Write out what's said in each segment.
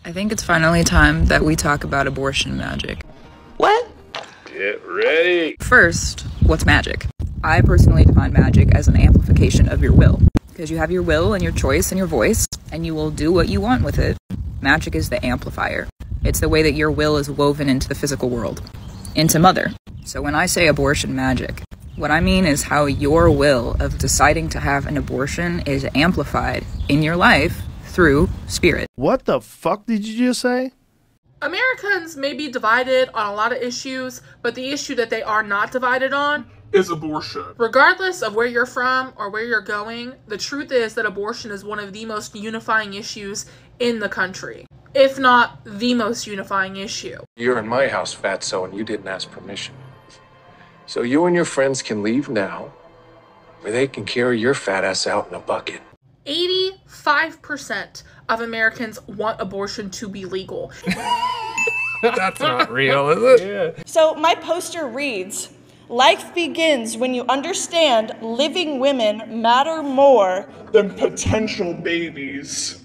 I think it's finally time that we talk about abortion magic. What? Get ready. First, what's magic? I personally define magic as an amplification of your will. Because you have your will and your choice and your voice, and you will do what you want with it. Magic is the amplifier. It's the way that your will is woven into the physical world, into mother. So when I say abortion magic, what I mean is how your will of deciding to have an abortion is amplified in your life through spirit. What the fuck did you just say? Americans may be divided on a lot of issues, but the issue that they are not divided on Is abortion. regardless of where you're from or where you're going, the truth is that abortion is one of the most unifying issues in the country, if not the most unifying issue. You're in my house, fatso, and you didn't ask permission. So you and your friends can leave now, or they can carry your fat ass out in a bucket. 85% of Americans want abortion to be legal. That's not real, is it? Yeah. So my poster reads, "Life begins when you understand living women matter more Than potential babies.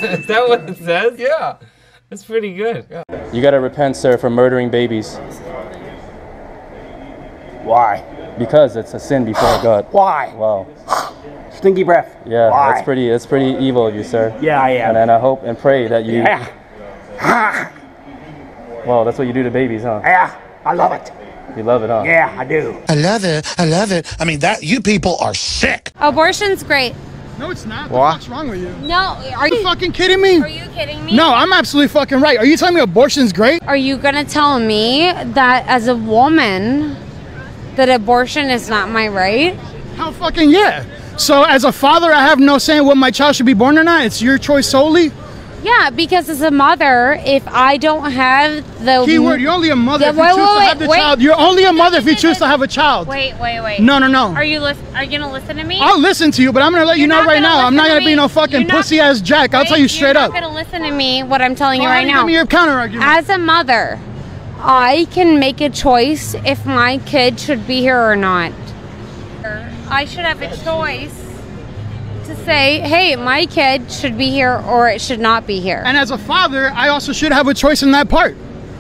Is that what it says? Yeah. That's pretty good. Yeah. You gotta repent, sir, for murdering babies. Why? Because it's a sin before God. Why? Wow. Stinky breath. Yeah, Why? that's pretty evil of you, sir. Yeah, I am. And I hope and pray that you... Yeah. Well, that's what you do to babies, huh? Yeah, I love it. You love it, huh? Yeah, I do. I love it. I love it. I mean, you people are sick. Abortion's great. No, it's not. What? What's wrong with you? No, Are you fucking kidding me? Are you kidding me? No, I'm absolutely fucking right. Are you telling me abortion's great? Are you gonna tell me that as a woman, that abortion is not my right? How fucking yeah. So as a father, I have no say in what my child should be born or not. It's your choice solely. Yeah, because as a mother, if I don't have the Keyword, you're only a mother if you choose to have the child. You're only a mother if you choose to have a child. Wait. No. Are you gonna listen to me? I'll listen to you, but I'm gonna let you know right now. I'm not gonna be no fucking pussy ass jack. I'll tell you straight up. You're not gonna listen to me. What I'm telling you right now. Give me your counter argument. As a mother, I can make a choice if my kid should be here or not. I should have a choice to say, hey, my kid should be here or it should not be here. And as a father, I also should have a choice in that part.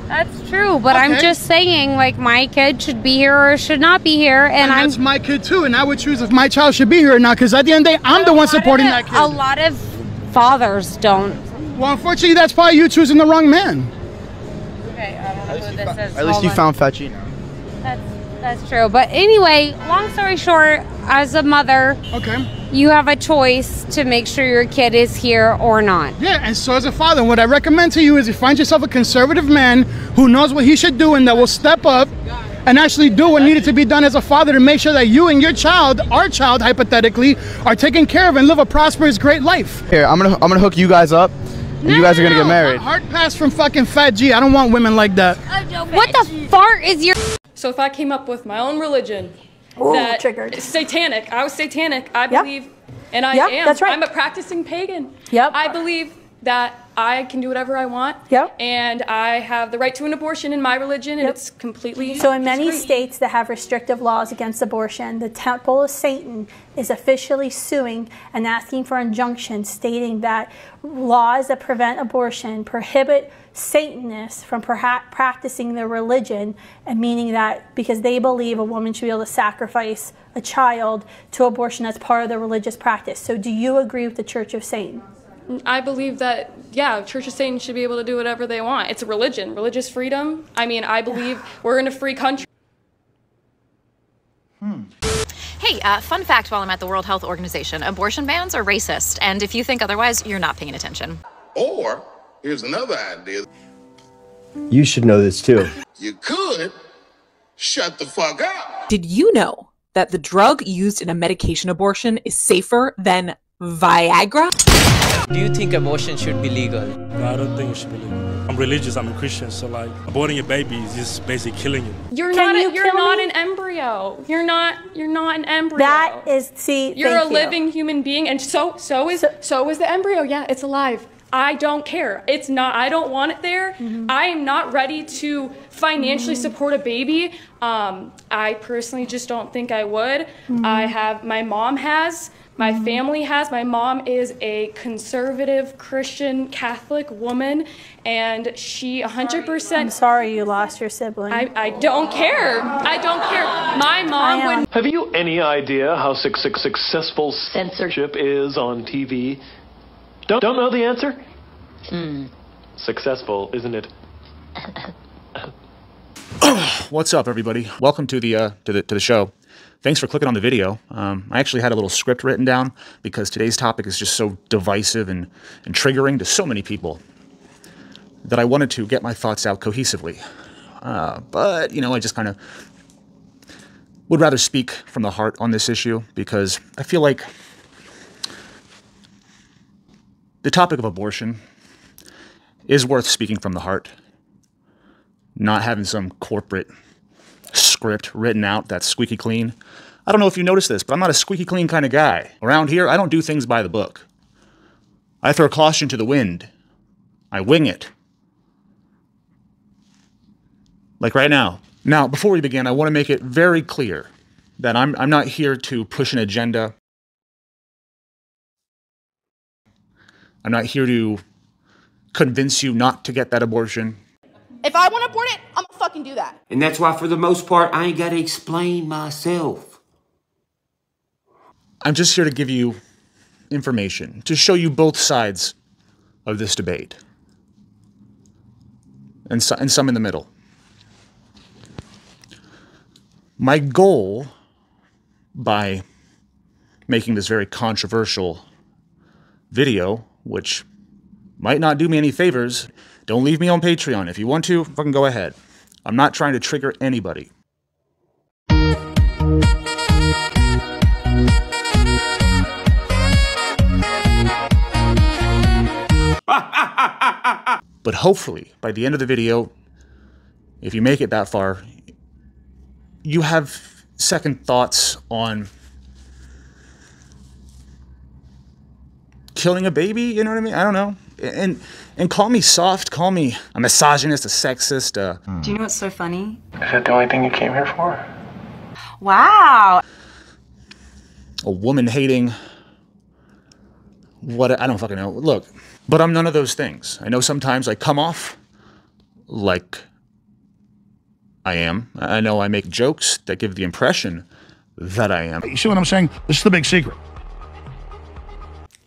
That's true, but I'm just saying, like, my kid should be here or should not be here, and that's my kid too, and I would choose if my child should be here or not, because at the end of the day, I'm the one supporting that kid. A lot of fathers don't. Well, unfortunately, that's probably you choosing the wrong man. Okay, I don't know who this is. At least you found Facino. That's true, but anyway, long story short, as a mother, you have a choice to make sure your kid is here or not. Yeah, and so as a father, what I recommend to you is you find yourself a conservative man who knows what he should do and that will step up and actually do what needed to be done as a father to make sure that you and your child, our child hypothetically, are taken care of and live a prosperous, great life. Here, I'm gonna hook you guys up, and you guys are gonna get married. Hard pass from fucking Fat G. I don't want women like that. What the fart is your... So if I came up with my own religion, triggered. Satanic, I was satanic, I believe, and I am. That's right. I'm a practicing pagan. Yep. I believe that I can do whatever I want. Yep. And I have the right to an abortion in my religion, and it's completely... So in many states that have restrictive laws against abortion, the Temple of Satan is officially suing and asking for injunctions, stating that laws that prevent abortion prohibit Satanists from practicing their religion, and meaning that because they believe a woman should be able to sacrifice a child to abortion as part of the religious practice. So do you agree with the Church of Satan? I believe that, yeah, Church of Satan should be able to do whatever they want. It's a religion, religious freedom. I mean, I believe we're in a free country. Hey, fun fact while I'm at the World Health Organization, abortion bans are racist, and if you think otherwise, you're not paying attention. Or, here's another idea. You should know this too. You could shut the fuck up. Did you know that the drug used in a medication abortion is safer than Viagra? Do you think abortion should be legal? No, I don't think it should be legal. I'm religious, I'm a Christian, so like aborting your baby is just basically killing it. You're not an embryo. You're not an embryo. That is, see, you're a living human being, and so is the embryo. Yeah, it's alive. I don't care. It's not. I don't want it there. I am not ready to financially support a baby. I personally just don't think I would. My mom has, My family has. My mom is a conservative Christian Catholic woman, and she 100%. I'm sorry you lost your sibling. I don't care. I don't care. My mom would. Have you any idea how successful censorship is on TV? Don't know the answer? Successful, isn't it? What's up, everybody? Welcome to the show. Thanks for clicking on the video. I actually had a little script written down because today's topic is just so divisive and triggering to so many people that I wanted to get my thoughts out cohesively. But, you know, I just kind of would rather speak from the heart on this issue because I feel like the topic of abortion is worth speaking from the heart, not having some corporate script written out that's squeaky clean. I don't know if you noticed this, but I'm not a squeaky clean kind of guy. Around here, I don't do things by the book. I throw caution to the wind. I wing it. Like right now. Now, before we begin, I want to make it very clear that I'm not here to push an agenda. I'm not here to convince you not to get that abortion. If I want to abort it, I'm gonna fucking do that. And that's why, for the most part, I ain't got to explain myself. I'm just here to give you information, to show you both sides of this debate. And some in the middle. My goal, by making this very controversial video, which might not do me any favors, don't leave me on Patreon. If you want to, fucking go ahead. I'm not trying to trigger anybody. But hopefully, by the end of the video, if you make it that far, you have second thoughts on killing a baby, you know what I mean? I don't know. And call me soft, call me a misogynist, a sexist. Do you know what's so funny? Is that the only thing you came here for? Wow. A woman-hating, what, I don't fucking know. Look, but I'm none of those things. I know sometimes I come off like I am. I know I make jokes that give the impression that I am. You see what I'm saying? This is the big secret.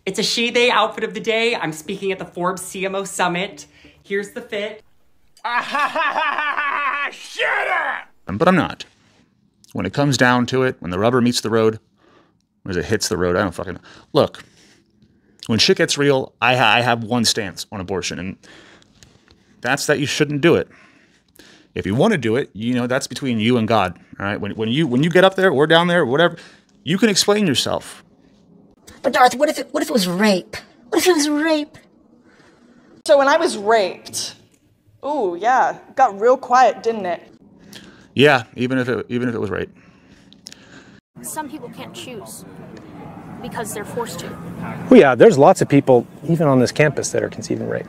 It's a she-they outfit of the day. I'm speaking at the Forbes CMO Summit. Here's the fit. Shut up! But I'm not. When it comes down to it, when the rubber meets the road, or as it hits the road, I don't fucking know. Look, when shit gets real, I have one stance on abortion, and that's that you shouldn't do it. If you want to do it, you know, that's between you and God. All right? When you get up there or down there or whatever, you can explain yourself. But Darth, what if it was rape? What if it was rape? So when I was raped, ooh, yeah, it got real quiet, didn't it? Yeah, even if it was rape. Some people can't choose because they're forced to. Well, yeah, there's lots of people, even on this campus, that are conceiving rape.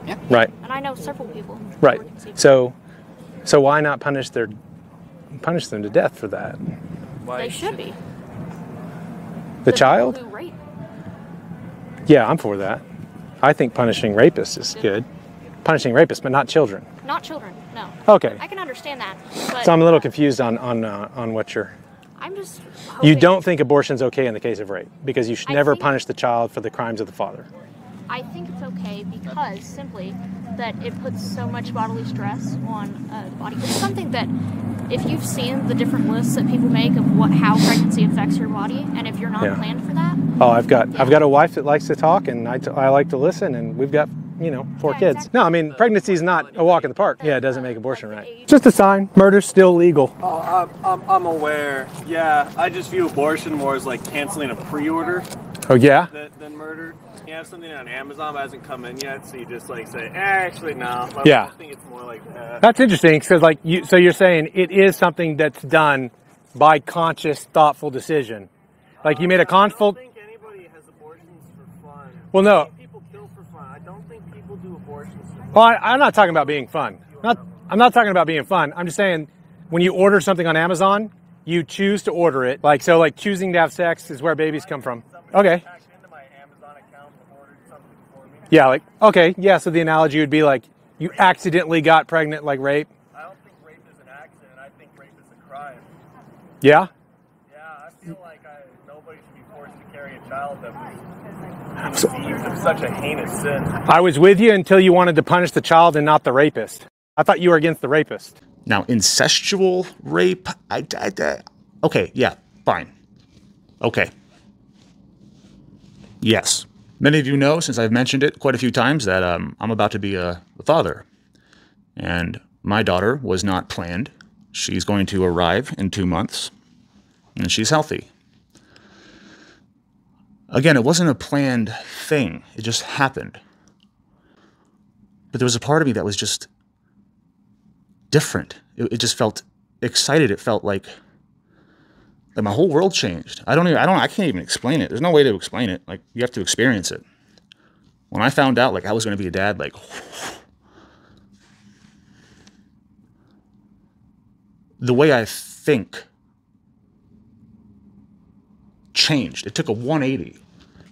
Yeah. Right. And I know several people. Right. So why not punish them to death for that? They should be. The child? Who rape. Yeah, I'm for that. I think punishing rapists is good. Punishing rapists, but not children. Not children, no. Okay. I can understand that. But So I'm a little confused on what you're... I'm just You don't think abortion's okay in the case of rape, because you should never punish the child for the crimes of the father. I think it's okay because simply that it puts so much bodily stress on a body. It's something that, if you've seen the different lists that people make of how pregnancy affects your body, and if you're not planned for that. Oh, I've got a wife that likes to talk, and I like to listen, and we've got, you know, 4 kids. Exactly. No, I mean, pregnancy is not a walk in the park. Yeah, it doesn't make abortion right. Just a sign. Murder's still legal. Oh, I'm aware. Yeah, I just view abortion more as like canceling a pre-order. Oh, yeah? Than murder. You have something on Amazon that hasn't come in yet, so you just like say, actually, no. Yeah. I think it's more like that. That's interesting, because like so you're saying it is something that's done by conscious, thoughtful decision. Like you made a conscious. I don't think anybody has abortions for fun. Well, no. I think people kill for fun. I don't think people do abortions for fun. Well, I'm not talking about being fun. I'm not talking about being fun. I'm just saying when you order something on Amazon, You choose to order it. Like, so like choosing to have sex is where babies come from. Okay. Yeah, like, okay, yeah, so the analogy would be like, you accidentally got pregnant, like rape. I don't think rape is an accident. I think rape is a crime. Yeah? Yeah, I feel like nobody should be forced to carry a child that was conceived of such a heinous sin. I was with you until you wanted to punish the child and not the rapist. I thought you were against the rapist. Now, incestual rape, okay, yeah, fine. Okay. Yes. Many of you know, since I've mentioned it quite a few times, that I'm about to be a father. And my daughter was not planned. She's going to arrive in 2 months, and she's healthy. Again, it wasn't a planned thing. It just happened. But there was a part of me that was just different. It just felt excited. It felt like my whole world changed. I can't even explain it. There's no way to explain it. Like, you have to experience it. When I found out, like, I was going to be a dad, like, the way I think changed. It took a 180.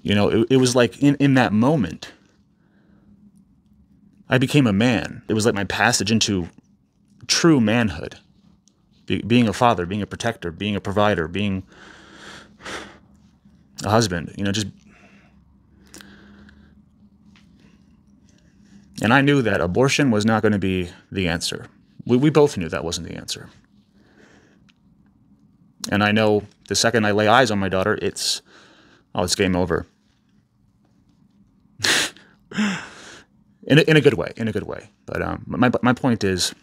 You know, it was like in that moment, I became a man. It was like my passage into true manhood. Being a father, being a protector, being a provider, being a husband, you know, just... And I knew that abortion was not going to be the answer. We both knew that wasn't the answer. And I know the second I lay eyes on my daughter, it's game over. in a good way, But my point is,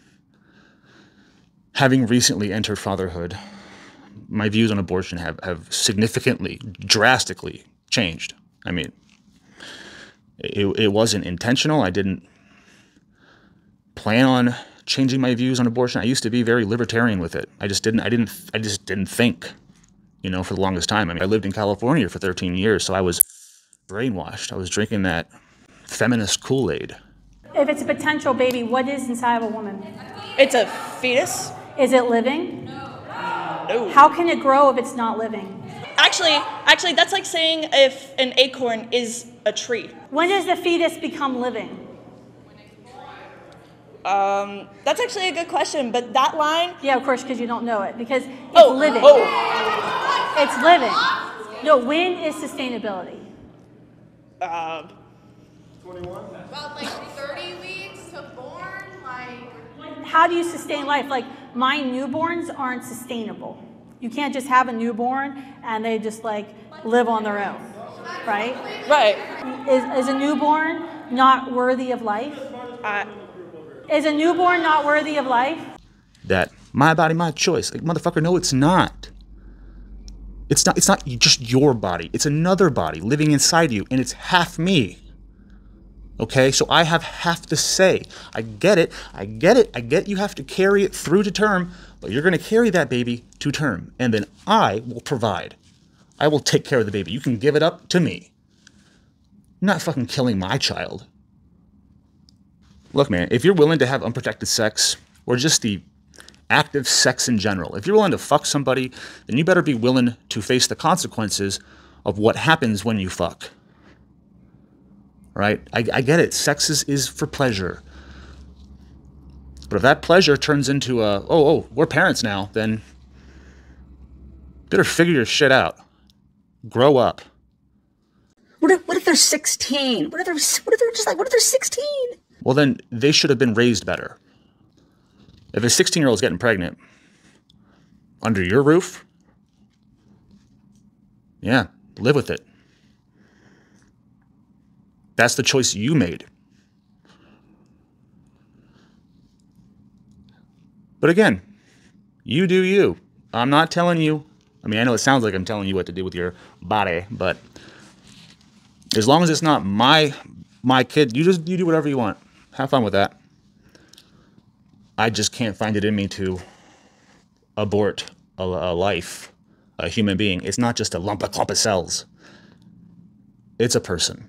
having recently entered fatherhood, my views on abortion have significantly, drastically changed. I mean, it wasn't intentional. I didn't plan on changing my views on abortion. I used to be very libertarian with it. I just didn't think, you know, for the longest time. I mean, I lived in California for 13 years, so I was brainwashed. I was drinking that feminist Kool-Aid. If it's a potential baby, what is inside of a woman? It's a fetus. Is it living? No. How can it grow if it's not living? Actually, that's like saying if an acorn is a tree. When does the fetus become living? That's actually a good question, but that line... Yeah, of course, because you don't know it, because it's living. It's living. No, when is sustainability? 21? About like 30 weeks to born, like... How do you sustain life? Like, my newborns aren't sustainable. You can't just have a newborn and they just like live on their own, right? Right. Is a newborn not worthy of life? Is a newborn not worthy of life? That my body, my choice. Like, motherfucker, no, it's not. It's not just your body. It's another body living inside you, and it's half me. Okay, so I have half the say. I get it. You have to carry it through to term, but you're going to carry that baby to term, and then I will provide. I will take care of the baby. You can give it up to me. I'm not fucking killing my child. Look, man, if you're willing to have unprotected sex, or just the active sex in general, if you're willing to fuck somebody, then you better be willing to face the consequences of what happens when you fuck. Right? I get it. Sex is for pleasure. But if that pleasure turns into we're parents now, then better figure your shit out. Grow up. What if they're 16? What if they're 16? Well, then they should have been raised better. If a 16-year-old is getting pregnant under your roof, yeah, live with it. That's the choice you made. But again, you do you. I'm not telling you. I mean, I know it sounds like I'm telling you what to do with your body, but as long as it's not my kid, you do whatever you want. Have fun with that. I just can't find it in me to abort a life, a human being. It's not just a clump of cells. It's a person.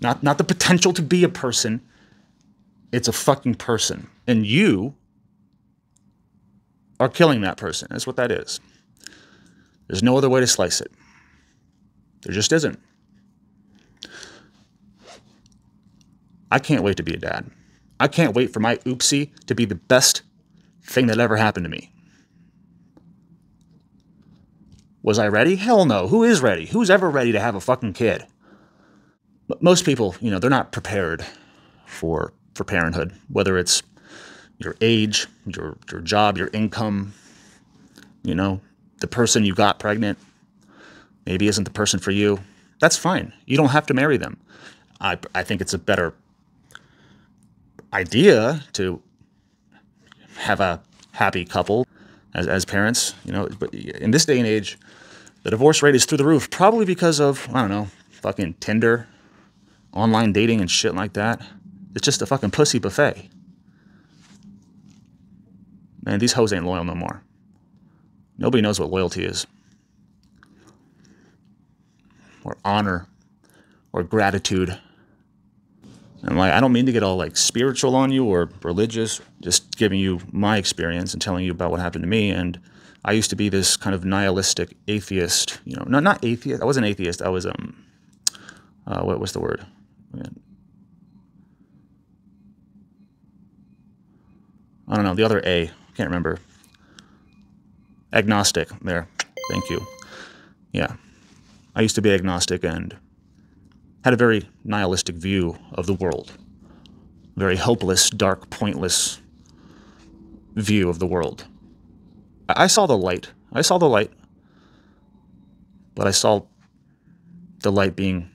Not the potential to be a person. It's a fucking person. And you are killing that person. That's what that is. There's no other way to slice it. There just isn't. I can't wait to be a dad. I can't wait for my oopsie to be the best thing that ever happened to me. Was I ready? Hell no. Who is ready? Who's ever ready to have a fucking kid? But most people, you know, they're not prepared for parenthood, whether it's your age, your job, your income, you know, the person you got pregnant maybe isn't the person for you. That's fine. You don't have to marry them. I think it's a better idea to have a happy couple as parents, you know, but in this day and age, the divorce rate is through the roof, probably because of, I don't know, fucking Tinder, online dating and shit like that. It's just a fucking pussy buffet. Man, these hoes ain't loyal no more. Nobody knows what loyalty is. Or honor. Or gratitude. And like, I don't mean to get all like spiritual on you or religious, just giving you my experience and telling you about what happened to me. And I used to be this kind of nihilistic atheist, you know, not atheist. I wasn't atheist. I was, what was the word? I don't know, the other A, can't remember. Agnostic, there, thank you. Yeah, I used to be agnostic and had a very nihilistic view of the world. Very hopeless, dark, pointless view of the world. I saw the light. I saw the light. But I saw the light being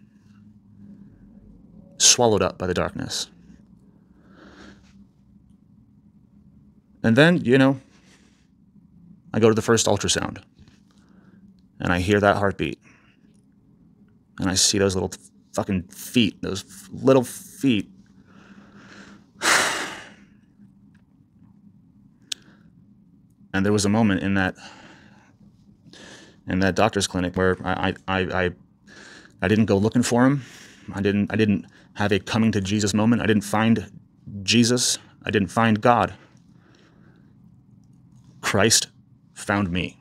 swallowed up by the darkness. And then, you know, I go to the first ultrasound. And I hear that heartbeat. And I see those little fucking feet, those little feet. And there was a moment in that doctor's clinic where I didn't go looking for him. I didn't have a coming to Jesus moment. I didn't find Jesus. I didn't find God. Christ found me.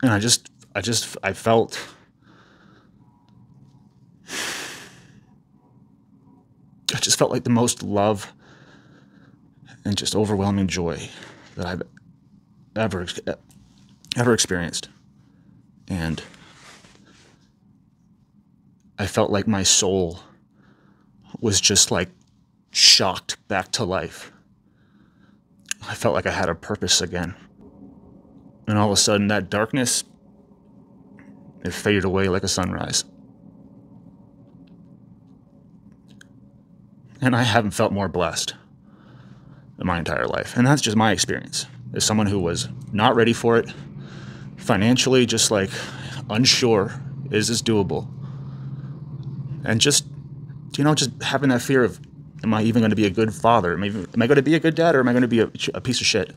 And I felt like the most love and just overwhelming joy that I've ever experienced. And I felt like my soul was just like shocked back to life. I felt like I had a purpose again. And all of a sudden, that darkness, it faded away like a sunrise. And I haven't felt more blessed in my entire life. And that's just my experience. As someone who was not ready for it, financially just like unsure, is this doable? And just, you know, just having that fear of, am I even going to be a good father? Am I going to be a good dad, or am I going to be a piece of shit?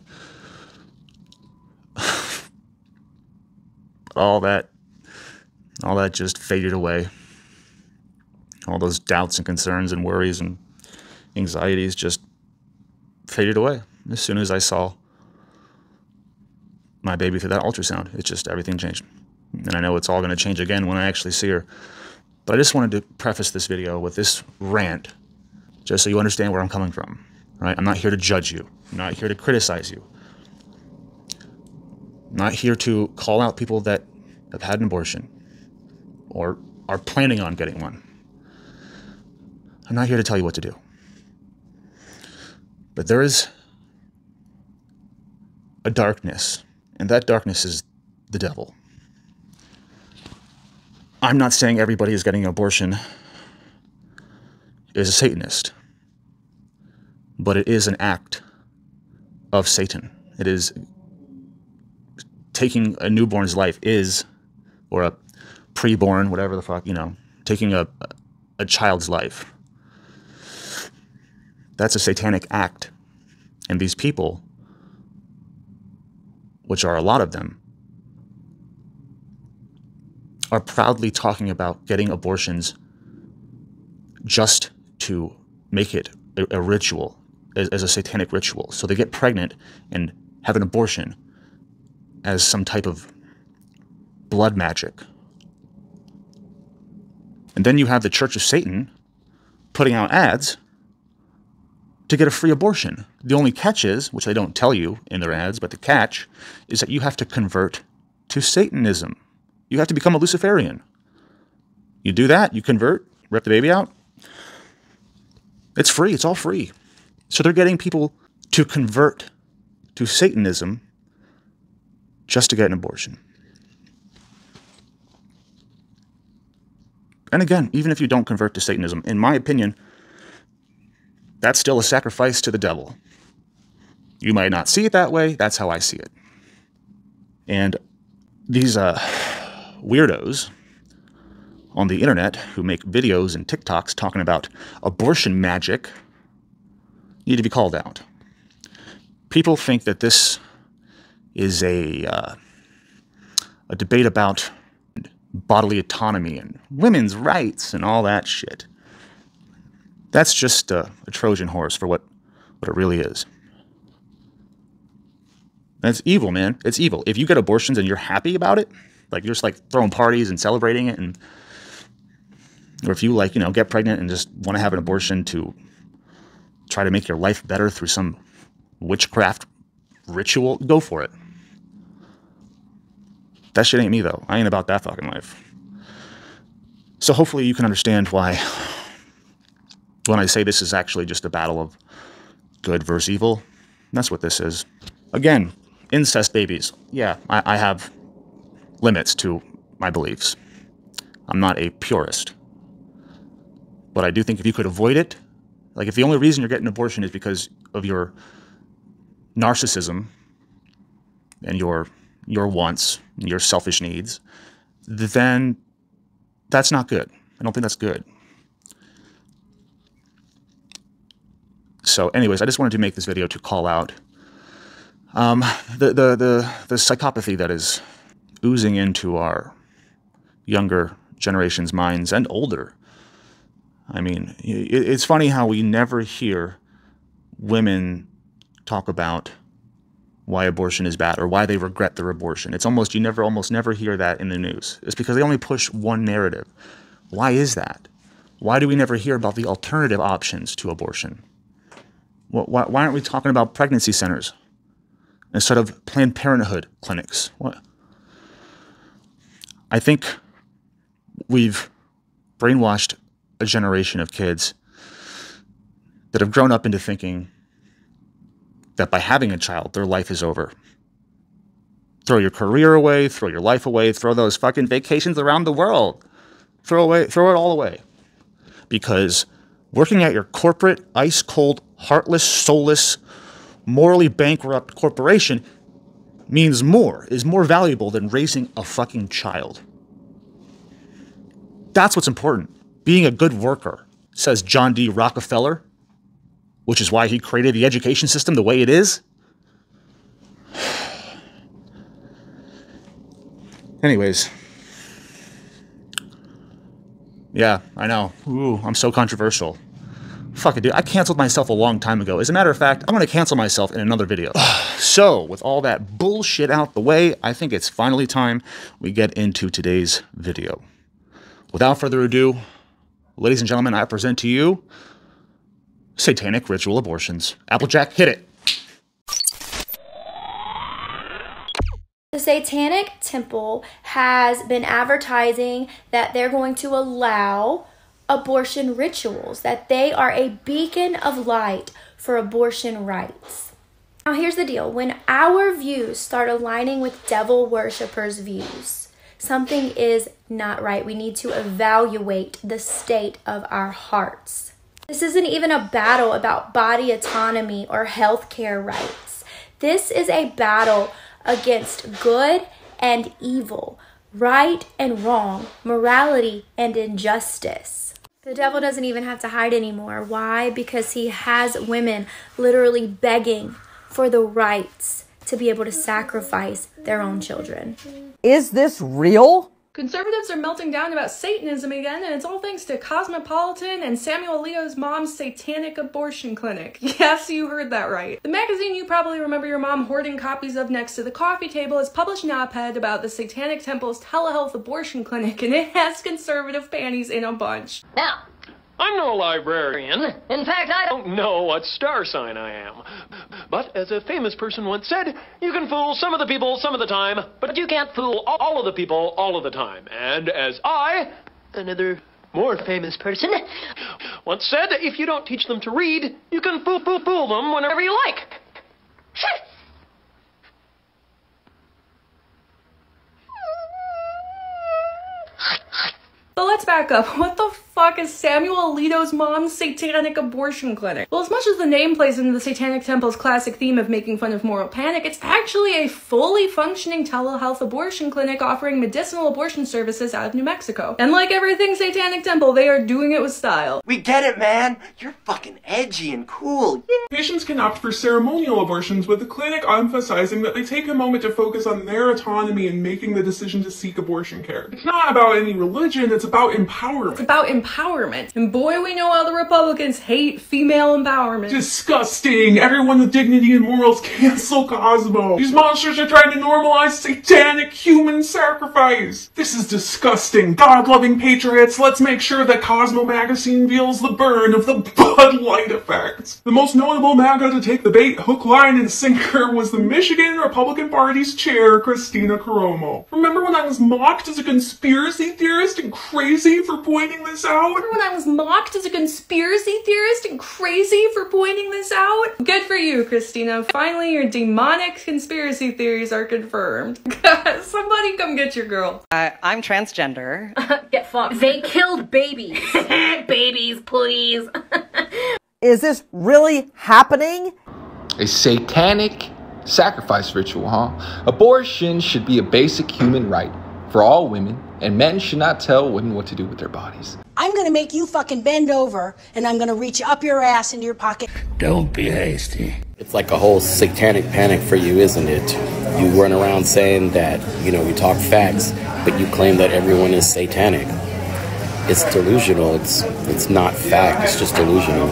All that just faded away. All those doubts and concerns and worries and anxieties just faded away as soon as I saw my baby through that ultrasound. It just, everything changed. And I know it's all going to change again when I actually see her. But I just wanted to preface this video with this rant, just so you understand where I'm coming from, right? I'm not here to judge you. I'm not here to criticize you. I'm not here to call out people that have had an abortion or are planning on getting one. I'm not here to tell you what to do. But there is a darkness, and that darkness is the devil. I'm not saying everybody who's getting an abortion is a Satanist, but it is an act of Satan. It is taking a newborn's life or a preborn, whatever the fuck, you know, taking a child's life. That's a satanic act. And these people, which are a lot of them, are proudly talking about getting abortions just to make it a ritual, as a satanic ritual. So they get pregnant and have an abortion as some type of blood magic. And then you have the Church of Satan putting out ads to get a free abortion. The only catch is, which they don't tell you in their ads, but the catch is that you have to convert to Satanism. You have to become a Luciferian. You do that, you convert, rip the baby out. It's free, it's all free. So they're getting people to convert to Satanism just to get an abortion. And again, even if you don't convert to Satanism, in my opinion, that's still a sacrifice to the devil. You might not see it that way, that's how I see it. And these weirdos on the internet who make videos and TikToks talking about abortion magic need to be called out. People think that this is a debate about bodily autonomy and women's rights and all that shit. That's just a Trojan horse for what it really is. That's evil, man. It's evil. If you get abortions and you're happy about it, like you're just like throwing parties and celebrating it, and or if you like, you know, get pregnant and just want to have an abortion to try to make your life better through some witchcraft ritual, go for it. That shit ain't me, though. I ain't about that fucking life. So hopefully you can understand why when I say this is actually just a battle of good versus evil, that's what this is. Again, incest babies. Yeah, I have limits to my beliefs. I'm not a purist. But I do think if you could avoid it, like if the only reason you're getting an abortion is because of your narcissism and your wants, your selfish needs, then that's not good. I don't think that's good. So anyways, I just wanted to make this video to call out the psychopathy that is oozing into our younger generation's minds and older. I mean, it's funny how we never hear women talk about why abortion is bad or why they regret their abortion. It's almost, you almost never hear that in the news. It's because they only push one narrative. Why is that? Why do we never hear about the alternative options to abortion? Why aren't we talking about pregnancy centers instead of Planned Parenthood clinics? What? I think we've brainwashed a generation of kids that have grown up into thinking that by having a child, their life is over. Throw your career away, throw your life away, throw those fucking vacations around the world. Throw it all away. Because working at your corporate, ice-cold, heartless, soulless, morally bankrupt corporation is more valuable than raising a fucking child. That's what's important. Being a good worker, says John D. Rockefeller, which is why he created the education system the way it is. Anyways. Yeah, I know. Ooh, I'm so controversial. Fuck it, dude. I canceled myself a long time ago. As a matter of fact, I'm going to cancel myself in another video. So, with all that bullshit out the way, I think it's finally time we get into today's video. Without further ado, ladies and gentlemen, I present to you Satanic Ritual Abortions. Applejack, hit it. The Satanic Temple has been advertising that they're going to allow abortion rituals, that they are a beacon of light for abortion rights. Now here's the deal. When our views start aligning with devil worshippers' views, something is not right. We need to evaluate the state of our hearts. This isn't even a battle about body autonomy or healthcare rights. This is a battle against good and evil, right and wrong, morality and injustice. The devil doesn't even have to hide anymore. Why? Because he has women literally begging for the rights to be able to sacrifice their own children. Is this real? Conservatives are melting down about Satanism again, and it's all thanks to Cosmopolitan and Samuel Alito's mom's satanic abortion clinic. Yes, you heard that right. The magazine you probably remember your mom hoarding copies of next to the coffee table has published an op-ed about the Satanic Temple's telehealth abortion clinic, and it has conservative panties in a bunch. Now, I'm no librarian. In fact, I don't know what star sign I am. But as a famous person once said, you can fool some of the people some of the time, but you can't fool all of the people all of the time. And as I, another more famous person, once said, if you don't teach them to read, you can fool them whenever you like. But let's back up. What the fuck is Samuel Alito's mom's satanic abortion clinic? Well, as much as the name plays into the Satanic Temple's classic theme of making fun of moral panic, it's actually a fully functioning telehealth abortion clinic offering medicinal abortion services out of New Mexico. And like everything Satanic Temple, they are doing it with style. We get it, man. You're fucking edgy and cool. Yeah. Patients can opt for ceremonial abortions, with the clinic emphasizing that they take a moment to focus on their autonomy in making the decision to seek abortion care. It's not about any religion, it's about empowerment. It's about empowerment. And boy, we know how the Republicans hate female empowerment. Disgusting. Everyone with dignity and morals cancel Cosmo. These monsters are trying to normalize satanic human sacrifice. This is disgusting. God-loving patriots, let's make sure that Cosmo magazine feels the burn of the Bud Light effect. The most notable MAGA to take the bait, hook, line, and sinker was the Michigan Republican Party's chair, Christina Carommo. Remember when I was mocked as a conspiracy theorist and crazy for pointing this out? Remember when I was mocked as a conspiracy theorist and crazy for pointing this out? Good for you, Christina. Finally, your demonic conspiracy theories are confirmed. Somebody come get your girl. I'm transgender. Get fucked. They killed babies. Babies, please. Is this really happening? A satanic sacrifice ritual, huh? Abortion should be a basic human right for all women, and men should not tell women what to do with their bodies. I'm gonna make you fucking bend over, and I'm gonna reach up your ass into your pocket. Don't be hasty. It's like a whole satanic panic for you, isn't it? You run around saying that, we talk facts, but you claim that everyone is satanic. It's delusional. It's not fact. It's just delusional.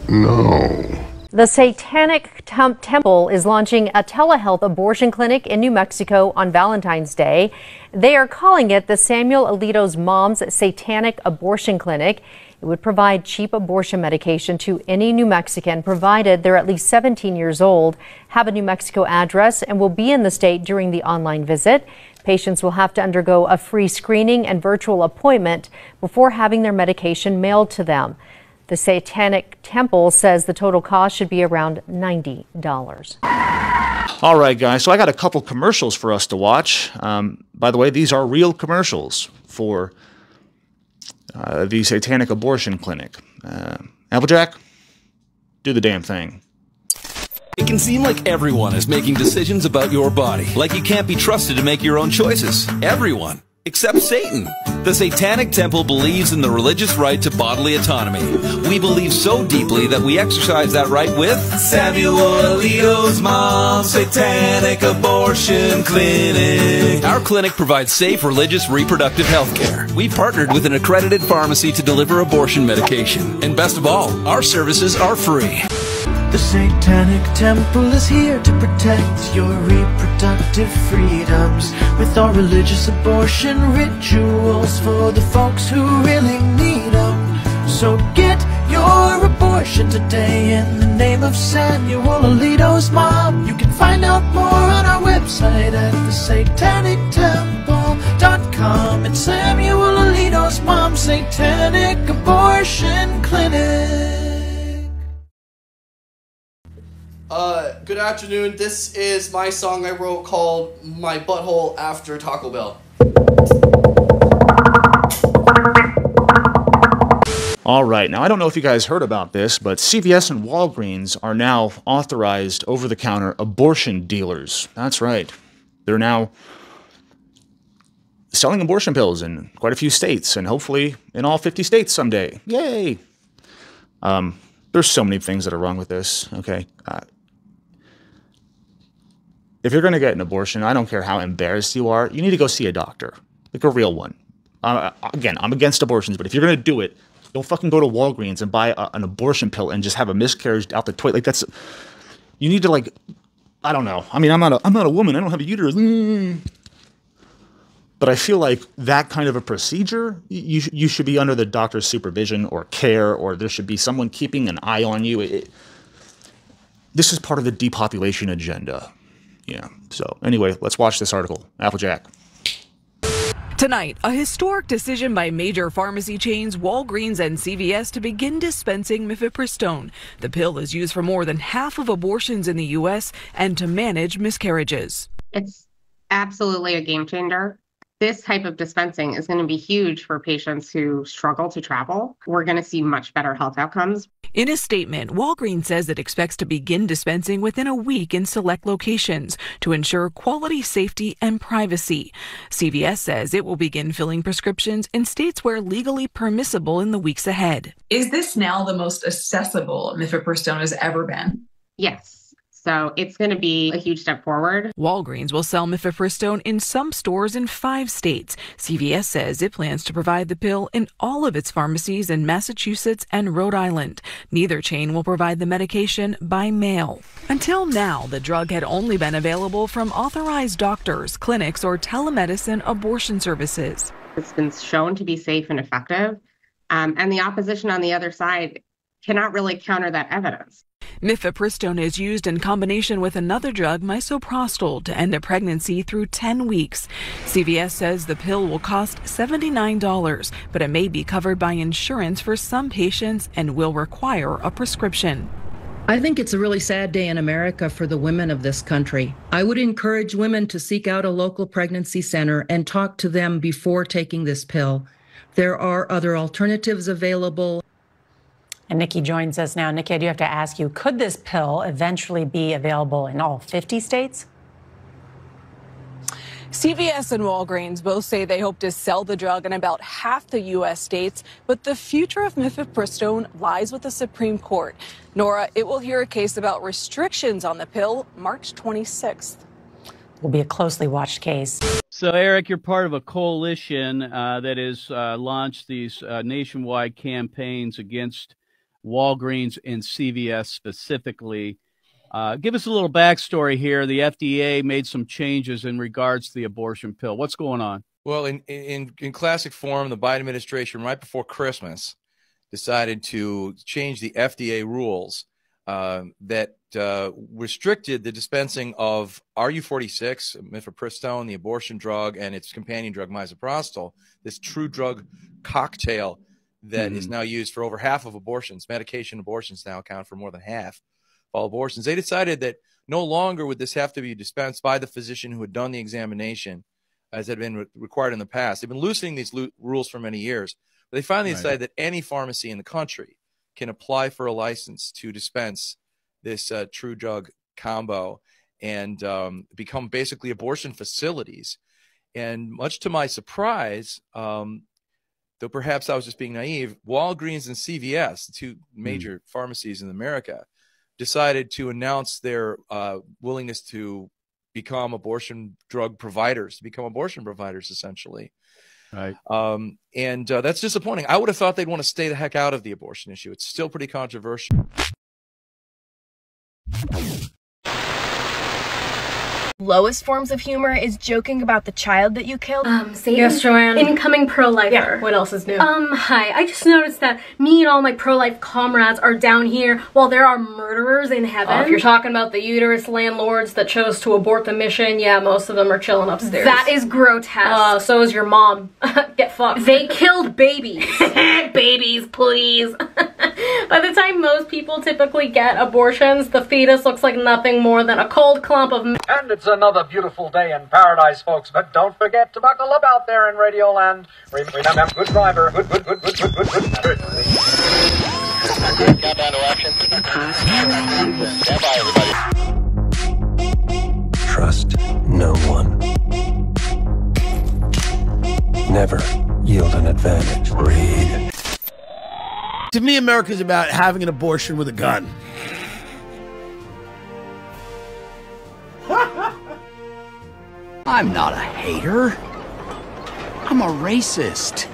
No. The Satanic Temple is launching a telehealth abortion clinic in New Mexico on Valentine's Day. They are calling it the Samuel Alito's Mom's Satanic Abortion Clinic. It would provide cheap abortion medication to any New Mexican, provided they're at least 17 years old, have a New Mexico address, and will be in the state during the online visit. Patients will have to undergo a free screening and virtual appointment before having their medication mailed to them. The Satanic Temple says the total cost should be around $90. All right, guys, so I got a couple commercials for us to watch. By the way, these are real commercials for the Satanic Abortion Clinic. Applejack, do the damn thing. It can seem like everyone is making decisions about your body, like you can't be trusted to make your own choices. Everyone, except Satan. The Satanic Temple believes in the religious right to bodily autonomy. We believe so deeply that we exercise that right with Samuel Alito's Mom's Satanic Abortion Clinic. Our clinic provides safe religious reproductive health care. We've partnered with an accredited pharmacy to deliver abortion medication. And best of all, our services are free. The Satanic Temple is here to protect your reproductive freedoms with our religious abortion rituals for the folks who really need them. So get your abortion today in the name of Samuel Alito's mom. You can find out more on our website at thesatanictemple.com. It's Samuel Alito's mom's Satanic Abortion Clinic. Good afternoon. This is my song I wrote called My Butthole After Taco Bell. All right, now I don't know if you guys heard about this, but CVS and Walgreens are now authorized over-the-counter abortion dealers. That's right. They're now selling abortion pills in quite a few states, and hopefully in all 50 states someday. Yay! There's so many things that are wrong with this, okay? if you're going to get an abortion, I don't care how embarrassed you are, you need to go see a doctor, like a real one. Again, I'm against abortions, but if you're going to do it, don't fucking go to Walgreens and buy an abortion pill and just have a miscarriage out the toilet. Like that's, you need to like, I don't know. I mean, I'm not a woman. I don't have a uterus. But I feel like that kind of a procedure, you should be under the doctor's supervision or care, or there should be someone keeping an eye on you. This is part of the depopulation agenda. Yeah. So anyway, let's watch this article. Applejack. Tonight, a historic decision by major pharmacy chains Walgreens and CVS to begin dispensing mifepristone. The pill is used for more than half of abortions in the U.S. and to manage miscarriages. It's absolutely a game changer. This type of dispensing is going to be huge for patients who struggle to travel. We're going to see much better health outcomes. In a statement, Walgreens says it expects to begin dispensing within a week in select locations to ensure quality, safety, and privacy. CVS says it will begin filling prescriptions in states where legally permissible in the weeks ahead. Is this now the most accessible mifepristone has ever been? Yes. So it's going to be a huge step forward. Walgreens will sell mifepristone in some stores in 5 states. CVS says it plans to provide the pill in all of its pharmacies in Massachusetts and Rhode Island. Neither chain will provide the medication by mail. Until now, the drug had only been available from authorized doctors, clinics, or telemedicine abortion services. It's been shown to be safe and effective, and the opposition on the other side cannot really counter that evidence. Mifepristone is used in combination with another drug, misoprostol, to end a pregnancy through 10 weeks. CVS says the pill will cost $79, but it may be covered by insurance for some patients and will require a prescription. I think it's a really sad day in America for the women of this country. I would encourage women to seek out a local pregnancy center and talk to them before taking this pill. There are other alternatives available. And Nikki joins us now. Nikki, I do have to ask you, could this pill eventually be available in all 50 states? CVS and Walgreens both say they hope to sell the drug in about half the U.S. states, but the future of mifepristone lies with the Supreme Court. Nora, it will hear a case about restrictions on the pill March 26th. Will be a closely watched case. So, Eric, you're part of a coalition that has launched these nationwide campaigns against Walgreens and CVS specifically. Give us a little backstory here. The FDA made some changes in regards to the abortion pill. What's going on? Well, in classic form, the Biden administration, right before Christmas, decided to change the FDA rules that restricted the dispensing of RU46, mifepristone, the abortion drug, and its companion drug, misoprostol, this true drug cocktail that is now used for over half of abortions. Medication abortions now account for more than half of all abortions. They decided that no longer would this have to be dispensed by the physician who had done the examination, as had been required in the past. They've been loosening these rules for many years. But they finally decided that any pharmacy in the country can apply for a license to dispense this true drug combo and become basically abortion facilities. And much to my surprise, though perhaps I was just being naive, Walgreens and CVS, the two major pharmacies in America, decided to announce their willingness to become abortion drug providers, to become abortion providers, essentially. Right. And that's disappointing. I would have thought they'd want to stay the heck out of the abortion issue. It's still pretty controversial. Lowest forms of humor is joking about the child that you killed. Satan? Yes, Joanne. Incoming pro-lifer. Yeah, what else is new? Hi. I just noticed that me and all my pro-life comrades are down here while there are murderers in heaven. If you're talking about the uterus landlords that chose to abort the mission, yeah, most of them are chilling upstairs. That is grotesque. So is your mom. Get fucked. They killed babies. Babies, please. By the time most people typically get abortions, the fetus looks like nothing more than a cold clump of... And it's another beautiful day in paradise, folks. But don't forget to buckle up out there in Radioland. Remember, good driver. Good. Countdown to action. Stand by, everybody. Trust no one. Never yield an advantage. Read. To me, America's about having an abortion with a gun. I'm not a hater. I'm a racist.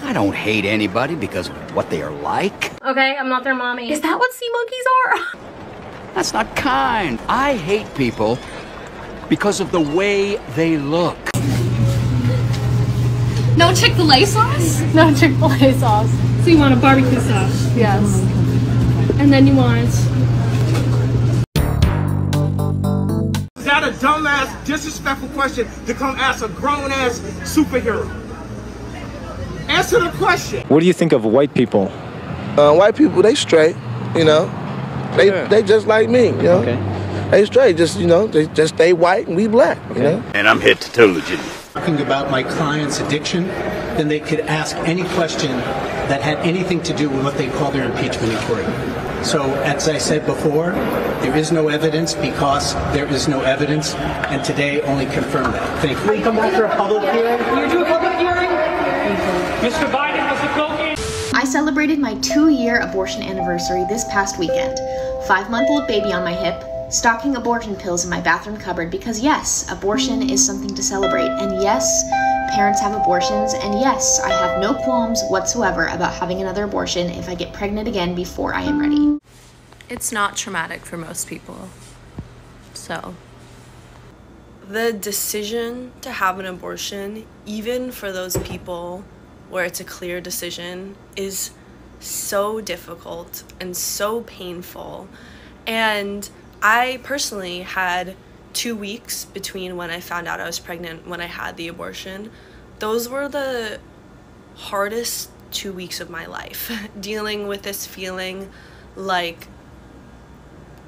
I don't hate anybody because of what they are like. Okay, I'm not their mommy. Is that what sea monkeys are? That's not kind. I hate people because of the way they look. No Chick-fil-A sauce? No Chick-fil-A sauce. So you want a barbecue sauce? Yes. And then you want... Is that a dumbass, disrespectful question to come ask a grown-ass superhero? Answer the question. What do you think of white people? White people, they straight, you know. They just like me, you know. Okay. They straight, just, you know, they just stay white and we black, you know. And I'm here to tell you. Talking about my client's addiction, then they could ask any question that had anything to do with what they call their impeachment inquiry. So, as I said before, there is no evidence because there is no evidence, and today only confirmed that. Thank you. We come back for a public hearing. You do a public hearing? Mr. Biden, Mr. Koki. I celebrated my 2-year abortion anniversary this past weekend. 5-month-old baby on my hip, stocking abortion pills in my bathroom cupboard because yes, abortion is something to celebrate, and yes, parents have abortions, and yes, I have no qualms whatsoever about having another abortion if I get pregnant again before I am ready. It's not traumatic for most people, so. The decision to have an abortion, even for those people where it's a clear decision, is so difficult and so painful. And I personally had 2 weeks between when I found out I was pregnant and when I had the abortion. Those were the hardest 2 weeks of my life, dealing with this feeling like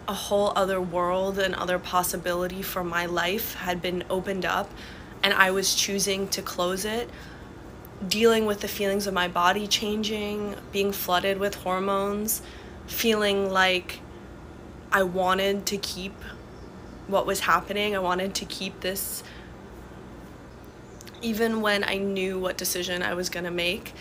a whole other world and other possibility for my life had been opened up and I was choosing to close it, dealing with the feelings of my body changing, being flooded with hormones, feeling like I wanted to keep what was happening. I wanted to keep this even when I knew what decision I was going to make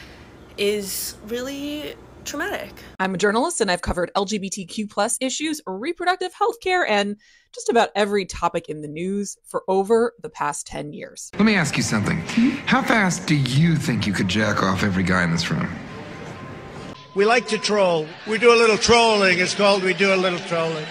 is really traumatic. I'm a journalist and I've covered LGBTQ+ issues, reproductive health care, and just about every topic in the news for over the past 10 years. Let me ask you something. How fast do you think you could jack off every guy in this room? We like to troll. We do a little trolling. It's called We Do a Little Trolling.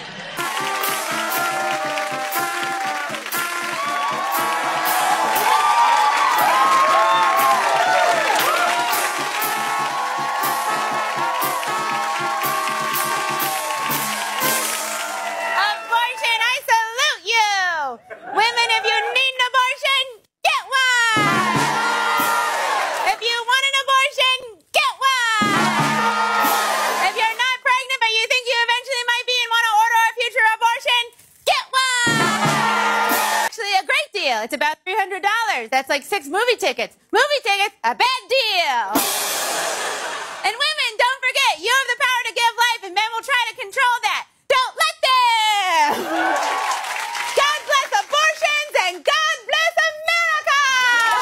It's about $300. That's like 6 movie tickets. Movie tickets, a bad deal. And women, don't forget, you have the power to give life, and men will try to control that. Don't let them. God bless abortions, and God bless America.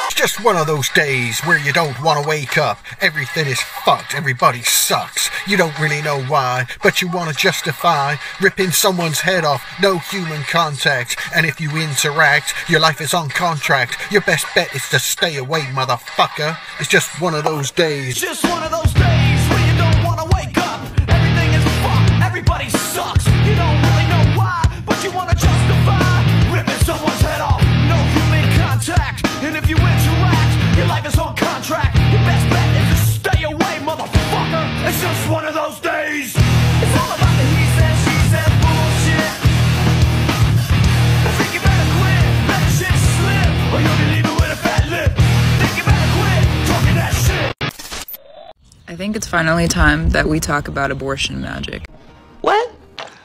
It's just one of those days where you don't want to wake up. Everything is fucked. Everybody sucks. You don't really know why, but you want to justify ripping someone's head off. No human contact. And if you interact, your life is on contract. Your best bet is to stay away, motherfucker. It's just one of those days. Just one of those days where you don't want to wake up. Everything is fucked. Everybody sucks. You don't really know why, but you want to justify ripping someone's head off. No human contact. And if you interact, your life is on contract. Your best bet is to stay away, motherfucker. It's just one of those days. It's all about the he said, she said bullshit. I think you better quit, let the shit slip, or you'll be leaving with a fat lip. Think you better quit talking that shit. I think it's finally time that we talk about abortion magic. What?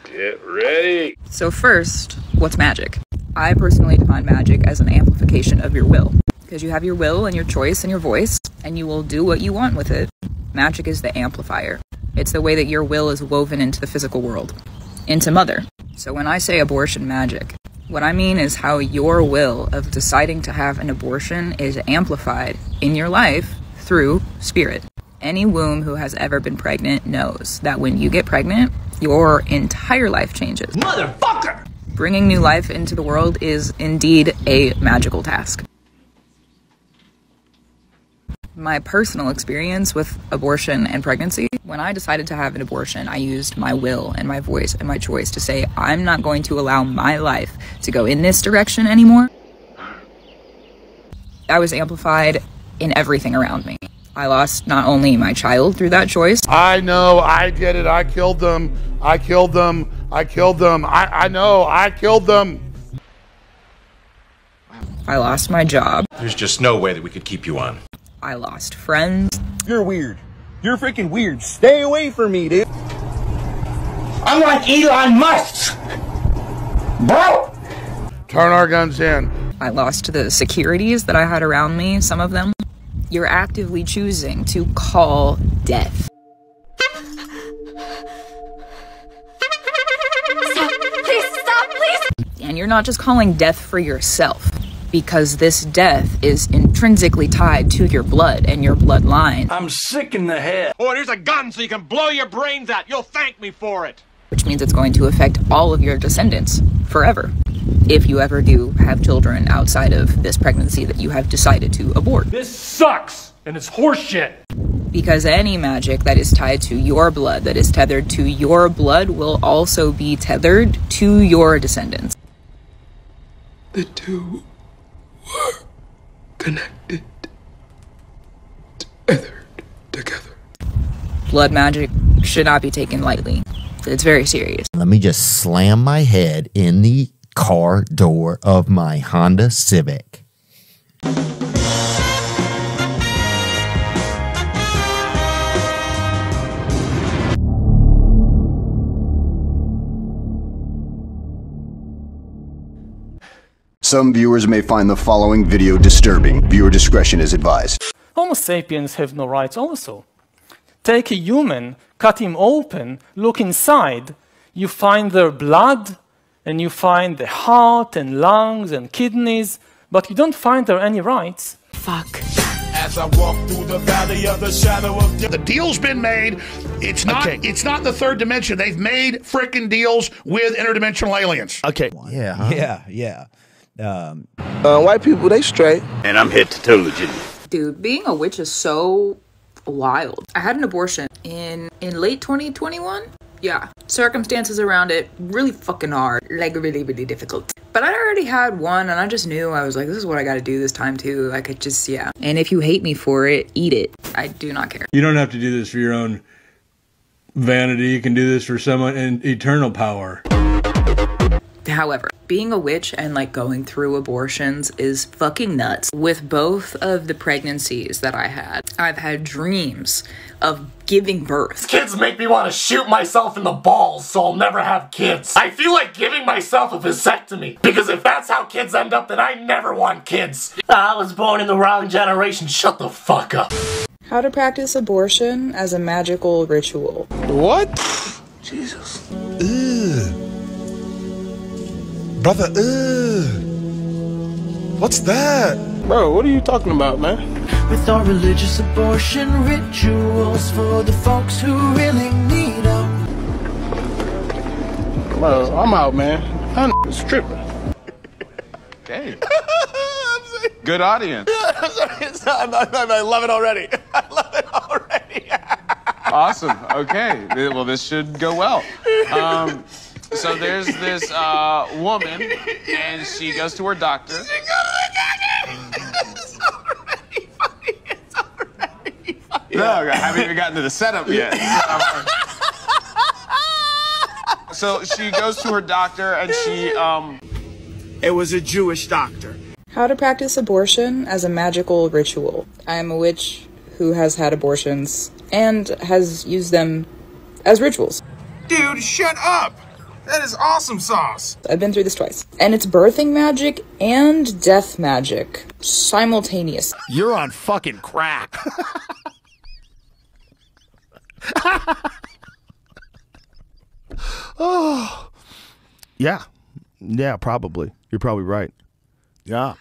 Get ready. So first, what's magic? I personally define magic as an amplification of your will. Because you have your will and your choice and your voice, and you will do what you want with it. Magic is the amplifier. It's the way that your will is woven into the physical world, into mother. So when I say abortion magic, what I mean is how your will of deciding to have an abortion is amplified in your life through spirit. Any womb who has ever been pregnant knows that when you get pregnant, your entire life changes. Motherfucker! Bringing new life into the world is indeed a magical task. My personal experience with abortion and pregnancy, when I decided to have an abortion, I used my will and my voice and my choice to say, I'm not going to allow my life to go in this direction anymore. I was amplified in everything around me. I lost not only my child through that choice. I know, I did it, I killed them, I killed them, I killed them, I know, I killed them. I lost my job. There's just no way that we could keep you on. I lost friends. You're weird. You're freaking weird. Stay away from me, dude. I'm like Elon Musk. Bro! Turn our guns in. I lost the securities that I had around me, some of them. You're actively choosing to call death. Stop, please. And you're not just calling death for yourself, because this death is intrinsically tied to your blood and your bloodline. I'm sick in the head. Oh, here's a gun so you can blow your brains out. You'll thank me for it. Which means it's going to affect all of your descendants forever, if you ever do have children outside of this pregnancy that you have decided to abort. This sucks, and it's horseshit. Because any magic that is tied to your blood, that is tethered to your blood, will also be tethered to your descendants. The two were connected, tethered together. Blood magic should not be taken lightly. It's very serious. Let me just slam my head in the car door of my Honda Civic. Some viewers may find the following video disturbing. Viewer discretion is advised. Homo sapiens have no rights also. Take a human, cut him open, look inside, you find their blood, and you find the heart and lungs and kidneys, but you don't find there any rights. Fuck. As I walk through the valley of the shadow of death. The deal's been made. It's not it's not the third dimension. They've made frickin' deals with interdimensional aliens. Okay. Yeah, huh? Yeah. White people, they straight. And I'm head to toe legitimate. Dude, being a witch is so wild. I had an abortion in late 2021. Yeah, circumstances around it really fucking hard, like really difficult. But I already had one, and I just knew, I was like, this is what I gotta do this time too. I could just, yeah. And if you hate me for it, eat it. I do not care. You don't have to do this for your own vanity. You can do this for someone in eternal power. However, being a witch and like going through abortions is fucking nuts. With both of the pregnancies that I've had dreams of giving birth. Kids make me want to shoot myself in the balls, so I'll never have kids. I feel like giving myself a vasectomy, because if that's how kids end up, then I never want kids. I was born in the wrong generation. Shut the fuck up. How to practice abortion as a magical ritual. What? Jesus. Ugh. Brother, what's that? Bro, what are you talking about, man? With our religious abortion rituals for the folks who really need them. Bro, I'm out, man. I'm stripping. Okay. Good audience. I love it already. I love it already. Awesome. Okay. Well, this should go well. So there's this woman, and she goes to her doctor. It's already funny. It's already funny. No, I haven't even gotten to the setup yet. So she goes to her doctor, and she, It was a Jewish doctor. How to practice abortion as a magical ritual. I am a witch who has had abortions and has used them as rituals. Dude, shut up! That is awesome sauce! I've been through this twice. And it's birthing magic and death magic simultaneous. You're on fucking crack. Oh. Yeah, probably. You're probably right. Yeah.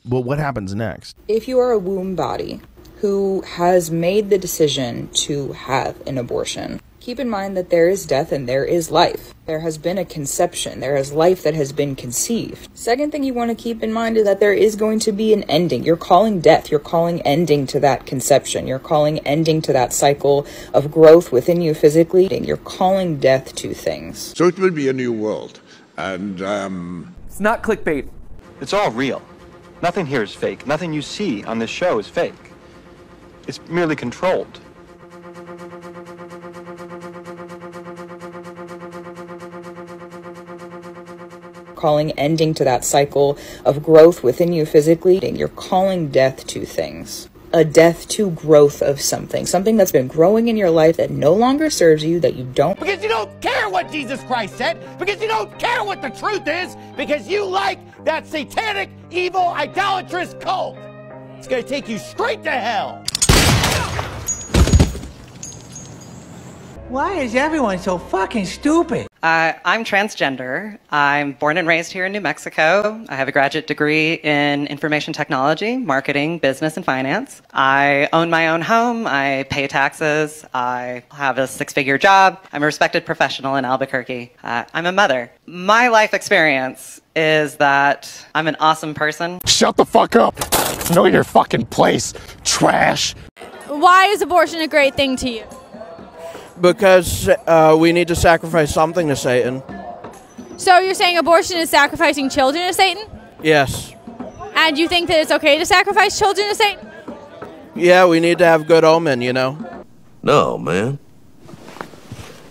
Well, what happens next? If you are a womb body who has made the decision to have an abortion, Keep in mind that there is death and there is life. There has been a conception. There is life that has been conceived. Second thing you want to keep in mind is that there is going to be an ending. You're calling death. You're calling ending to that conception. You're calling ending to that cycle of growth within you physically. And you're calling death to things. So it will be a new world. And, It's not clickbait. It's all real. Nothing here is fake. Nothing you see on this show is fake. It's merely controlled. Calling ending to that cycle of growth within you physically, and you're calling death to things. A death to growth of something. Something that's been growing in your life that no longer serves you, that you don't. Because you don't care what Jesus Christ said. Because you don't care what the truth is. Because you like that satanic, evil, idolatrous cult. It's gonna take you straight to hell. Why is everyone so fucking stupid? I'm transgender. I'm born and raised here in New Mexico. I have a graduate degree in information technology, marketing, business, and finance. I own my own home. I pay taxes. I have a 6-figure job. I'm a respected professional in Albuquerque. I'm a mother. My life experience is that I'm an awesome person. Shut the fuck up. Know your fucking place, trash. Why is abortion a great thing to you? Because we need to sacrifice something to Satan. So you're saying abortion is sacrificing children to Satan? Yes. And you think that it's okay to sacrifice children to Satan? Yeah, we need to have good omen, you know? No, man.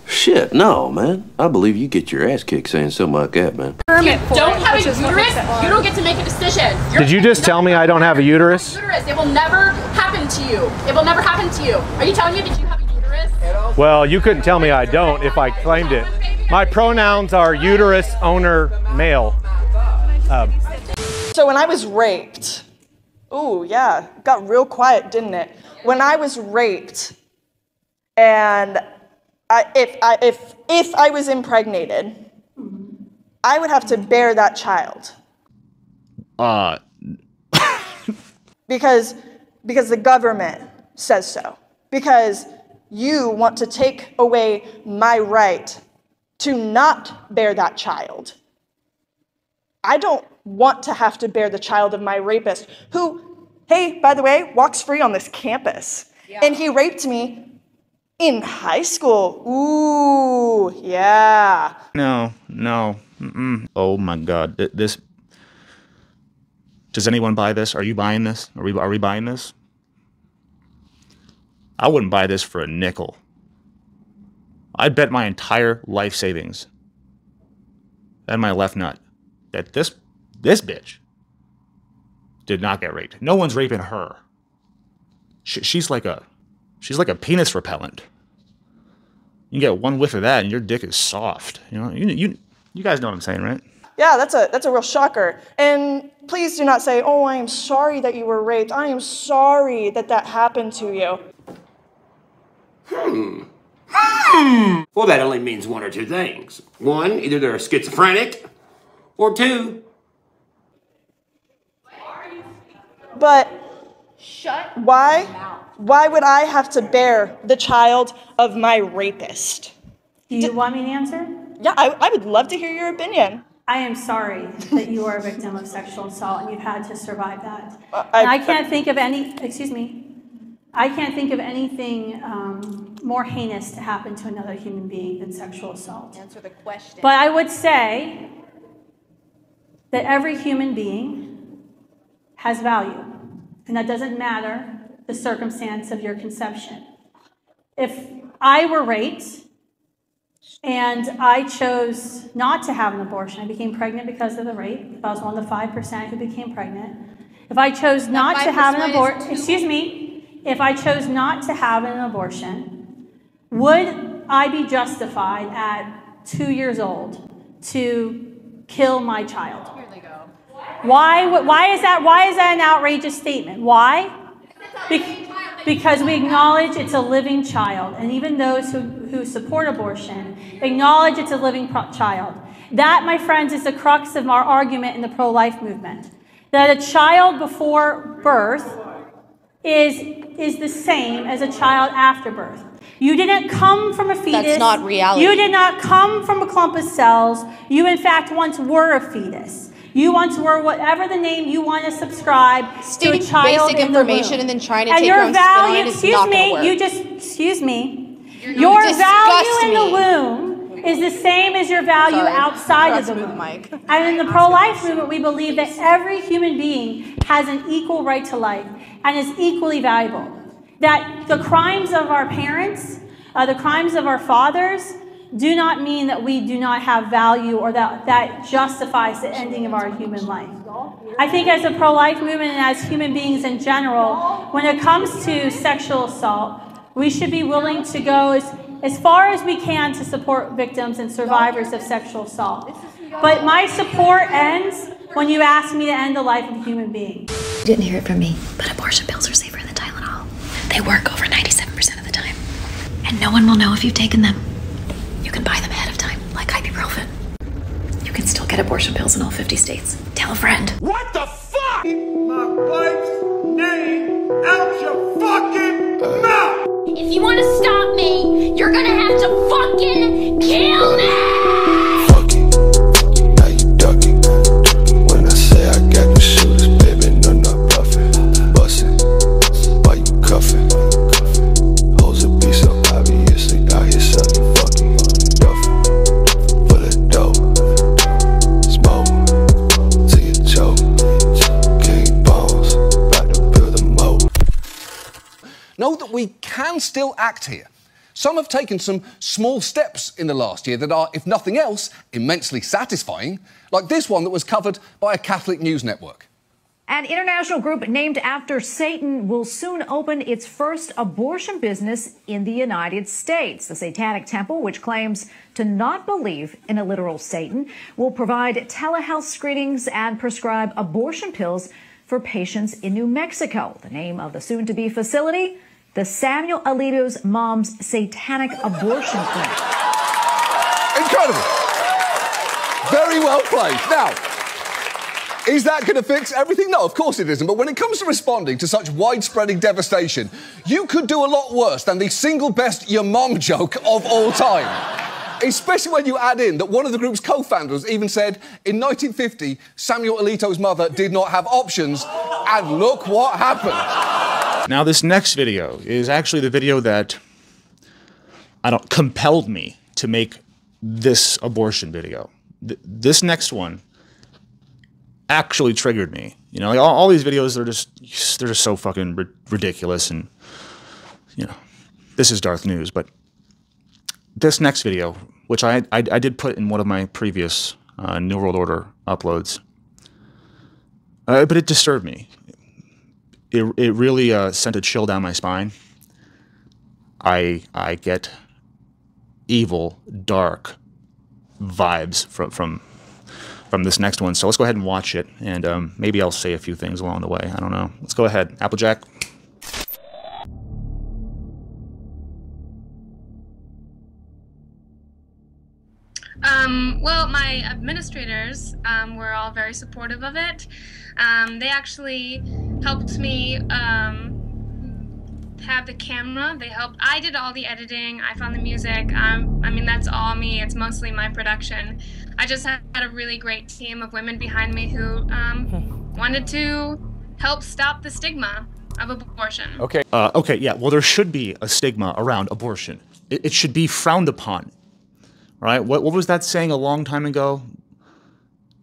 Shit, no, man. I believe you get your ass kicked saying something like that, man. You don't have a uterus, you don't get to make a decision. Did you just tell me I don't have a uterus? It will never happen to you. It will never happen to you. Are you telling me that you have a uterus? Well, you couldn't tell me I don't if I claimed it. My pronouns are uterus owner male. So when I was raped, ooh, yeah, it got real quiet, didn't it? When I was raped, and if I was impregnated, I would have to bear that child. Because the government says so. Because you want to take away my right to not bear that child. I don't want to have to bear the child of my rapist, who, hey, by the way, walks free on this campus. Yeah. And he raped me in high school. Ooh, yeah. No. Mm-mm. Oh my God. This. Does anyone buy this? Are you buying this? Are we buying this? I wouldn't buy this for a nickel. I'd bet my entire life savings and my left nut that this bitch did not get raped. No one's raping her. She's like a penis repellent. You get one whiff of that and your dick is soft. You know, you guys know what I'm saying, right? Yeah, that's a real shocker. And please do not say, "Oh, I am sorry that you were raped. I am sorry that happened to you." Well, that only means one or two things. One, either they're schizophrenic, or two. But why would I have to bear the child of my rapist? Do you want me to answer? Yeah, I would love to hear your opinion. I am sorry that you are a victim of sexual assault and you've had to survive that. I can't think of any, I can't think of anything more heinous to happen to another human being than sexual assault. Answer the question. But I would say that every human being has value, and that doesn't matter the circumstance of your conception. If I were raped and I chose not to have an abortion, I became pregnant because of the rape, if I was one of the 5% who became pregnant, if I chose not to have an abortion, if I chose not to have an abortion, would I be justified at 2 years old to kill my child? Why is that an outrageous statement? Why? Because we acknowledge it's a living child, and even those who support abortion acknowledge it's a living child. That, my friends, is the crux of our argument in the pro-life movement. That a child before birth is the same as a child after birth. You didn't come from a fetus. That's not reality. You did not come from a clump of cells. You, in fact, once were a fetus. You once were whatever the name you want to subscribe to a child basic in the information womb. and then trying to And take your your own spin on value, it is excuse not gonna me, work. you just, excuse me. You Your disgust value in the me. womb is the same as your value outside of the womb. And in the pro-life movement, we believe that every human being has an equal right to life and is equally valuable. That the crimes of our parents, the crimes of our fathers, do not mean that we do not have value or that justifies the ending of our human life. I think as a pro-life movement and as human beings in general, when it comes to sexual assault, we should be willing to go as far as we can to support victims and survivors of sexual assault. But my support ends when you ask me to end the life of a human being. You didn't hear it from me, but abortion pills are safer than Tylenol. They work over 97% of the time. And no one will know if you've taken them. You can buy them ahead of time, like ibuprofen. You can still get abortion pills in all 50 states. Tell a friend. What the fuck? My wife's name out your fucking mouth! If you want to stop me, you're gonna have to fucking kill me! Now you ducking. When I say I got the shooters, baby, no, not bluffing. Bustin', why you cuffing? Hoes a be so obviously out here sucking, fucking, duffing. Full of dope, smoke, till you choke. King bones, about to build a moat. Know that we can still act here. Some have taken some small steps in the last year that are, if nothing else, immensely satisfying, like this one that was covered by a Catholic news network. An international group named after Satan will soon open its first abortion business in the United States. The Satanic Temple, which claims to not believe in a literal Satan, will provide telehealth screenings and prescribe abortion pills for patients in New Mexico. The name of the soon-to-be facility, the Samuel Alito's Mom's Satanic Abortion Clinic. Incredible. Very well played. Now, is that going to fix everything? No, of course it isn't. But when it comes to responding to such widespreading devastation, you could do a lot worse than the single best your mom joke of all time. Especially when you add in that one of the group's co-founders even said, in 1950, Samuel Alito's mother did not have options, and look what happened. Now, this next video is actually the video that compelled me to make this abortion video. This next one actually triggered me. You know, like all these videos, they're just so fucking ridiculous, and you know, this is Darthnews, but this next video, which I did put in one of my previous New World Order uploads, but it disturbed me. It really sent a chill down my spine. I get evil, dark vibes from this next one. So let's go ahead and watch it, and maybe I'll say a few things along the way. I don't know. Let's go ahead. Applejack. Well, my administrators were all very supportive of it. They actually helped me have the camera. I did all the editing. I found the music. I mean, that's all me. It's mostly my production. I just had a really great team of women behind me who wanted to help stop the stigma of abortion. Okay. Okay, yeah. Well, there should be a stigma around abortion. It should be frowned upon. Right? What was that saying a long time ago?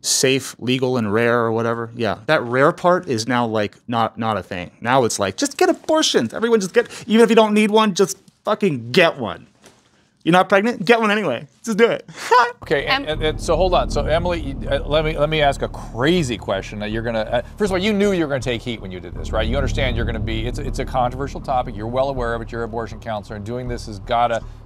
Safe, legal, and rare, or whatever. Yeah, that rare part is now like not a thing. Now it's like, just get abortions. Everyone just get, even if you don't need one, just fucking get one. You're not pregnant? Get one anyway. Just do it. Okay, and so hold on. So Emily, let me ask a crazy question that you're gonna. First of all, you knew you were gonna take heat when you did this, right? You understand you're gonna be. It's a controversial topic. You're well aware of it. You're an abortion counselor, and doing this has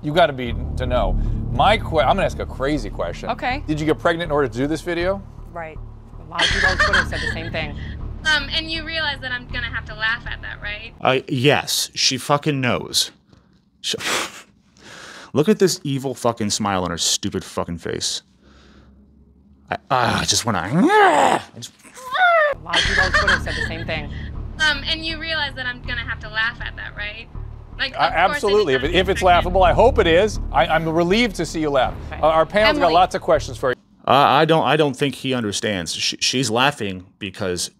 you gotta be to know. I'm gonna ask a crazy question. Okay. Did you get pregnant in order to do this video? Right. A lot of people on Twitter said the same thing. And you realize that I'm gonna have to laugh at that, right? Yes, she fucking knows. Look at this evil fucking smile on her stupid fucking face. I just want to. A lot of people on Twitter said the same thing. And you realize that I'm gonna have to laugh at that, right? Like, absolutely. If it's laughable, I hope it is. I'm relieved to see you laugh. Our panel's got lots of questions for you. I don't think he understands. She's laughing because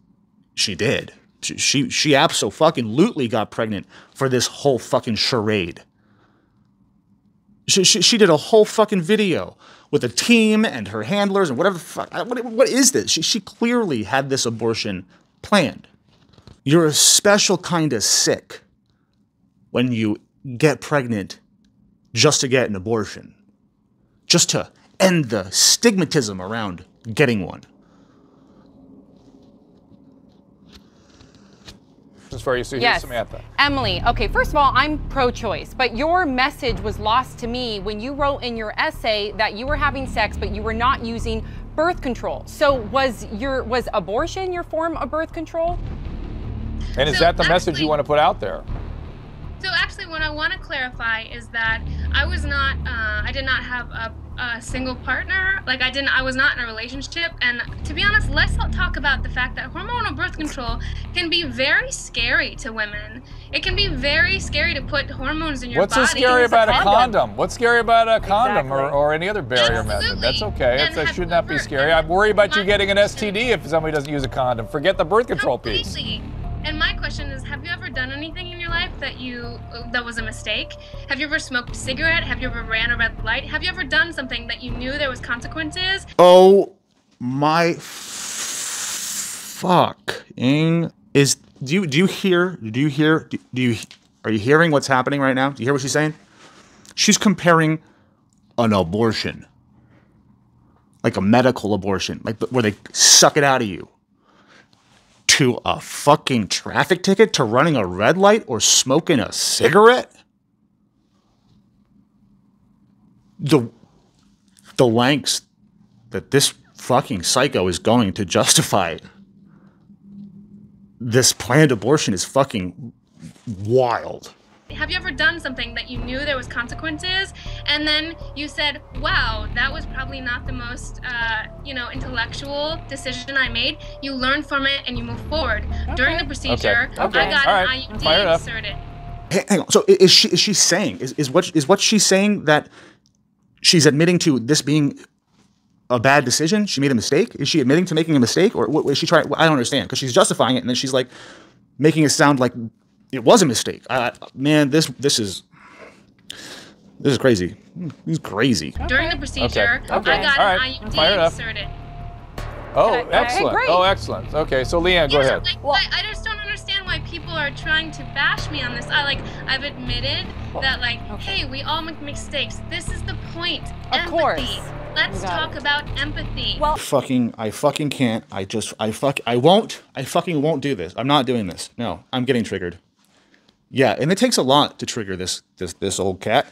she did. She absolutely got pregnant for this whole fucking charade. She did a whole fucking video with a team and her handlers and whatever the fuck. What is this? She clearly had this abortion planned. You're a special kind of sick when you get pregnant just to get an abortion. Just to end the stigmatism around getting one. For you, so here's Samantha. Emily, okay, first of all, I'm pro-choice, but your message was lost to me when you wrote in your essay that you were having sex, but you were not using birth control. So was abortion your form of birth control? And is that the message you want to put out there? So actually, what I want to clarify is that I was not, I did not have a single partner. Like I was not in a relationship. And to be honest, let's talk about the fact that hormonal birth control can be very scary to women. It can be very scary to put hormones in your body. What's so scary about a condom? What's scary about a condom or any other barrier method? That's okay. That should not be scary. I'm worried about you getting an STD if somebody doesn't use a condom. Forget the birth control piece. And my question is, have you ever done anything in your life that was a mistake? Have you ever smoked a cigarette? Have you ever ran a red light? Have you ever done something that you knew there was consequences? Oh my fucking are you hearing what's happening right now? Do you hear what she's saying? She's comparing an abortion, like a medical abortion, like where they suck it out of you, to a fucking traffic ticket, to running a red light or smoking a cigarette? The lengths that this fucking psycho is going to justify this planned abortion is fucking wild. Have you ever done something that you knew there was consequences, and then you said, wow, that was probably not the most, intellectual decision I made? You learn from it and you move forward. Okay. During the procedure, I got an IUD inserted. Hang on. So is she saying, is what she's saying that she's admitting to this being a bad decision? She made a mistake? Is she admitting to making a mistake? Or what is she trying? I don't understand, because she's justifying it and then she's like making it sound like it was a mistake. Man, this is crazy. This is crazy. During the procedure, I got an IUD inserted. Oh, excellent. Oh, excellent. Okay, so Leanne, go ahead. Like, I just don't understand why people are trying to bash me on this. I've admitted that, hey, we all make mistakes. This is the point. Of course. Let's talk about empathy. Well, I fucking can't. I fucking won't do this. I'm not doing this. No, I'm getting triggered. Yeah, and it takes a lot to trigger this old cat.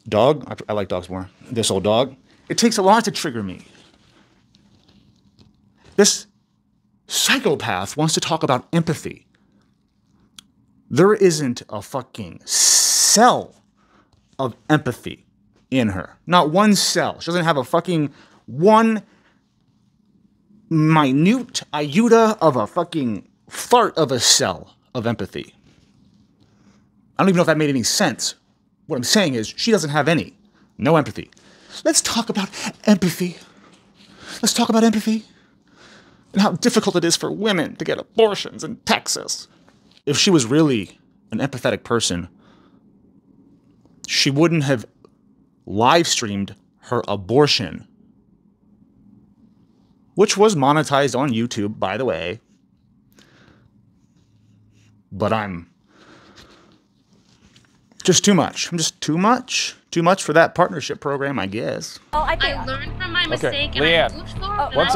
Dog. I like dogs more. This old dog. It takes a lot to trigger me. This psychopath wants to talk about empathy. There isn't a fucking cell of empathy in her. Not one cell. She doesn't have a fucking one minute iota of a fucking fart of a cell of empathy. I don't even know if that made any sense. What I'm saying is she doesn't have any. No empathy. Let's talk about empathy. Let's talk about empathy and how difficult it is for women to get abortions in Texas. If she was really an empathetic person, she wouldn't have live streamed her abortion, which was monetized on YouTube, by the way. But I'm just too much. I'm just too much. Too much for that partnership program, I guess. Well, I learned from my mistake and I moved forward. One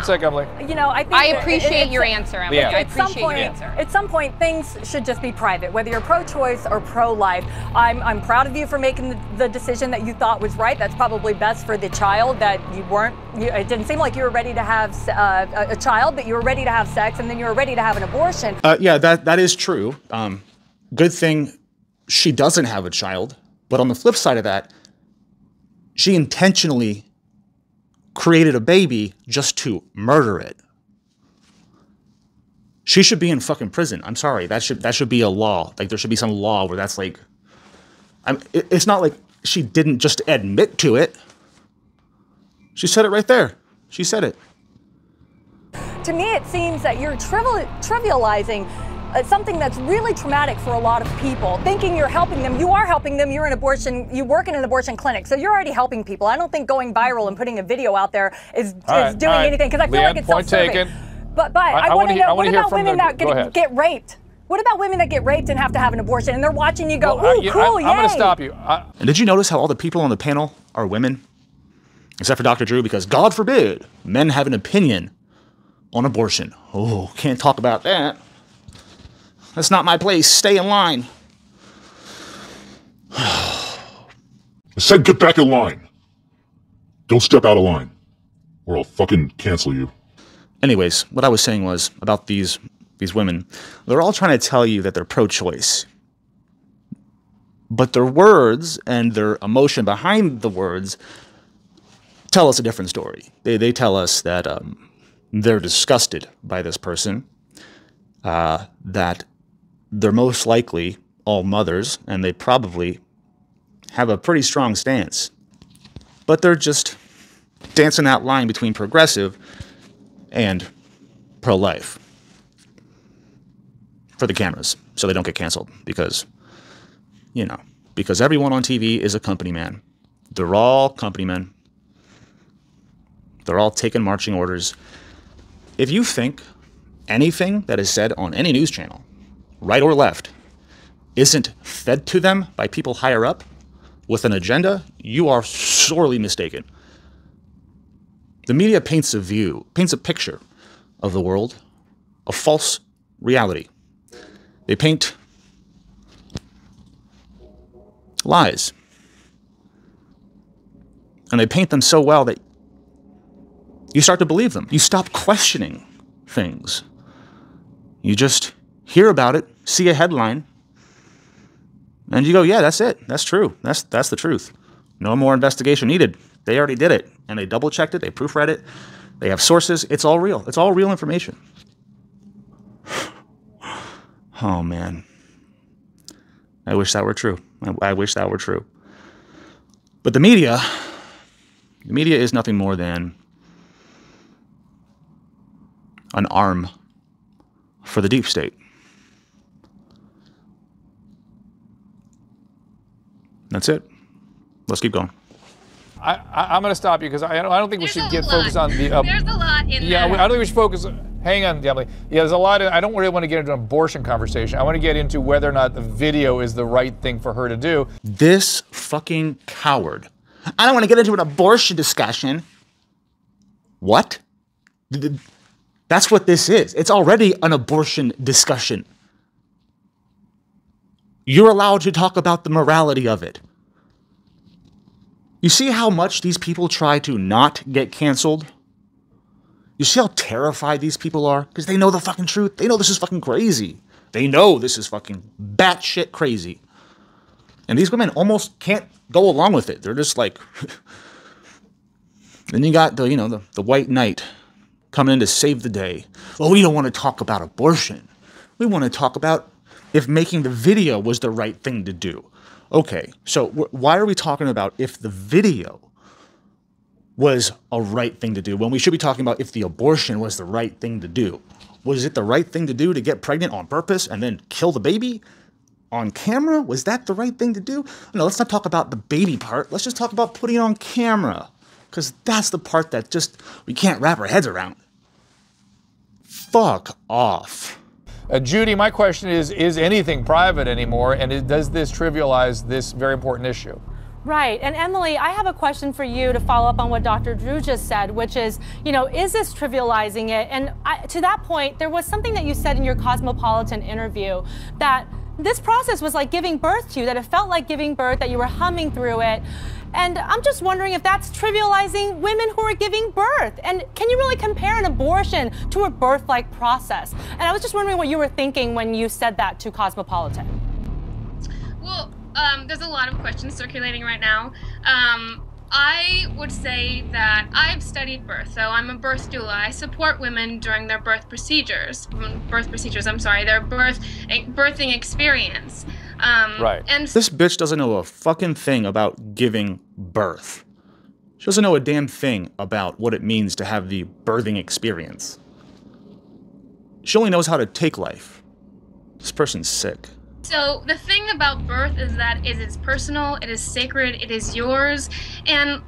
sec, Emily. I appreciate your answer, Emily. I appreciate your answer. At some point, things should just be private, whether you're pro-choice or pro-life. I'm proud of you for making the decision that you thought was right. That's probably best for the child, that you weren't, it didn't seem like you were ready to have a child, but you were ready to have sex, and then you were ready to have an abortion. Yeah, that is true. Good thing she doesn't have a child. But on the flip side of that, she intentionally created a baby just to murder it. She should be in fucking prison. I'm sorry. That should be a law. Like, there should be some law where that's like, it's not like she didn't just admit to it. She said it right there. She said it. To me, it seems that you're trivializing something that's really traumatic for a lot of people, thinking you're helping them. You are helping them. You're an abortion. You work in an abortion clinic, so you're already helping people. I don't think going viral and putting a video out there is doing anything, because I feel like it's self-serving. But I want to know, what about women that get raped? What about women that get raped and have to have an abortion, and they're watching you go, ooh, cool, yay. I'm going to stop you. And did you notice how all the people on the panel are women? Except for Dr. Drew, because God forbid men have an opinion on abortion. Oh, can't talk about that. That's not my place. Stay in line. I said get back in line. Don't step out of line, or I'll fucking cancel you. Anyways, what I was saying was about these women. They're all trying to tell you that they're pro-choice. But their words and their emotion behind the words tell us a different story. They tell us that they're disgusted by this person, that they're most likely all mothers, and they probably have a pretty strong stance. But they're just dancing that line between progressive and pro-life for the cameras, so they don't get canceled, because, you know, because everyone on TV is a company man. They're all company men. They're all taking marching orders. If you think anything that is said on any news channel, right or left, isn't fed to them by people higher up with an agenda, you are sorely mistaken. The media paints a picture of the world, a false reality. They paint lies. And they paint them so well that you start to believe them. You stop questioning things. You just hear about it, see a headline, and you go, yeah, that's it. That's true. That's the truth. No more investigation needed. They already did it, and they double-checked it. They proofread it. They have sources. It's all real. It's all real information. Oh, man. I wish that were true. I wish that were true. But the media is nothing more than an arm for the deep state. That's it. Let's keep going. I'm going to stop you because I don't think we should get focused on the... There's a lot in there. Yeah, I don't think we should focus... Hang on, Emily. Yeah, there's a lot... I don't really want to get into an abortion conversation. I want to get into whether or not the video is the right thing for her to do. This fucking coward. I don't want to get into an abortion discussion. What? That's what this is. It's already an abortion discussion. You're allowed to talk about the morality of it. You see how much these people try to not get canceled? You see how terrified these people are? Because they know the fucking truth. They know this is fucking crazy. They know this is fucking batshit crazy. And these women almost can't go along with it. They're just like... Then you got the white knight coming in to save the day. Well, we don't want to talk about abortion. We want to talk about if making the video was the right thing to do. Okay, so why are we talking about if the video was a right thing to do when we should be talking about if the abortion was the right thing to do? Was it the right thing to do to get pregnant on purpose and then kill the baby on camera? Was that the right thing to do? No, let's not talk about the baby part. Let's just talk about putting it on camera, because that's the part that just we can't wrap our heads around. Fuck off. Judy, my question is anything private anymore, and does this trivialize this very important issue? Right, and Emily, I have a question for you to follow up on what Dr. Drew just said, which is, is this trivializing it? And to that point, there was something that you said in your Cosmopolitan interview that this process was like giving birth to you, that it felt like giving birth, that you were humming through it. And I'm just wondering if that's trivializing women who are giving birth. And can you really compare an abortion to a birth-like process? And I was just wondering what you were thinking when you said that to Cosmopolitan. Well, there's a lot of questions circulating right now. I would say that I've studied birth, so I'm a birth doula. I support women during their their birthing experience. Right. And this bitch doesn't know a fucking thing about giving birth. She doesn't know a damn thing about what it means to have the birthing experience. She only knows how to take life. This person's sick. so the thing about birth is that it is personal, it is sacred, it is yours, and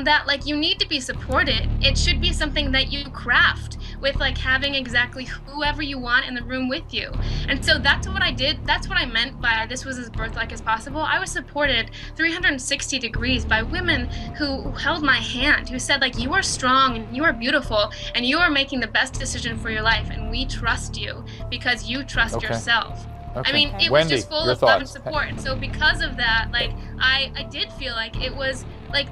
that like you need to be supported. It should be something that you craft with like having exactly whoever you want in the room with you. And so that's what I did. That's what I meant by this was as birth-like as possible. I was supported 360 degrees by women who held my hand, who said like, you are strong and you are beautiful and you are making the best decision for your life, and we trust you because you trust yourself. Okay. I mean, it Wendy, was just full your of love and thoughts. support. And so because of that, like, I did feel like it was, like,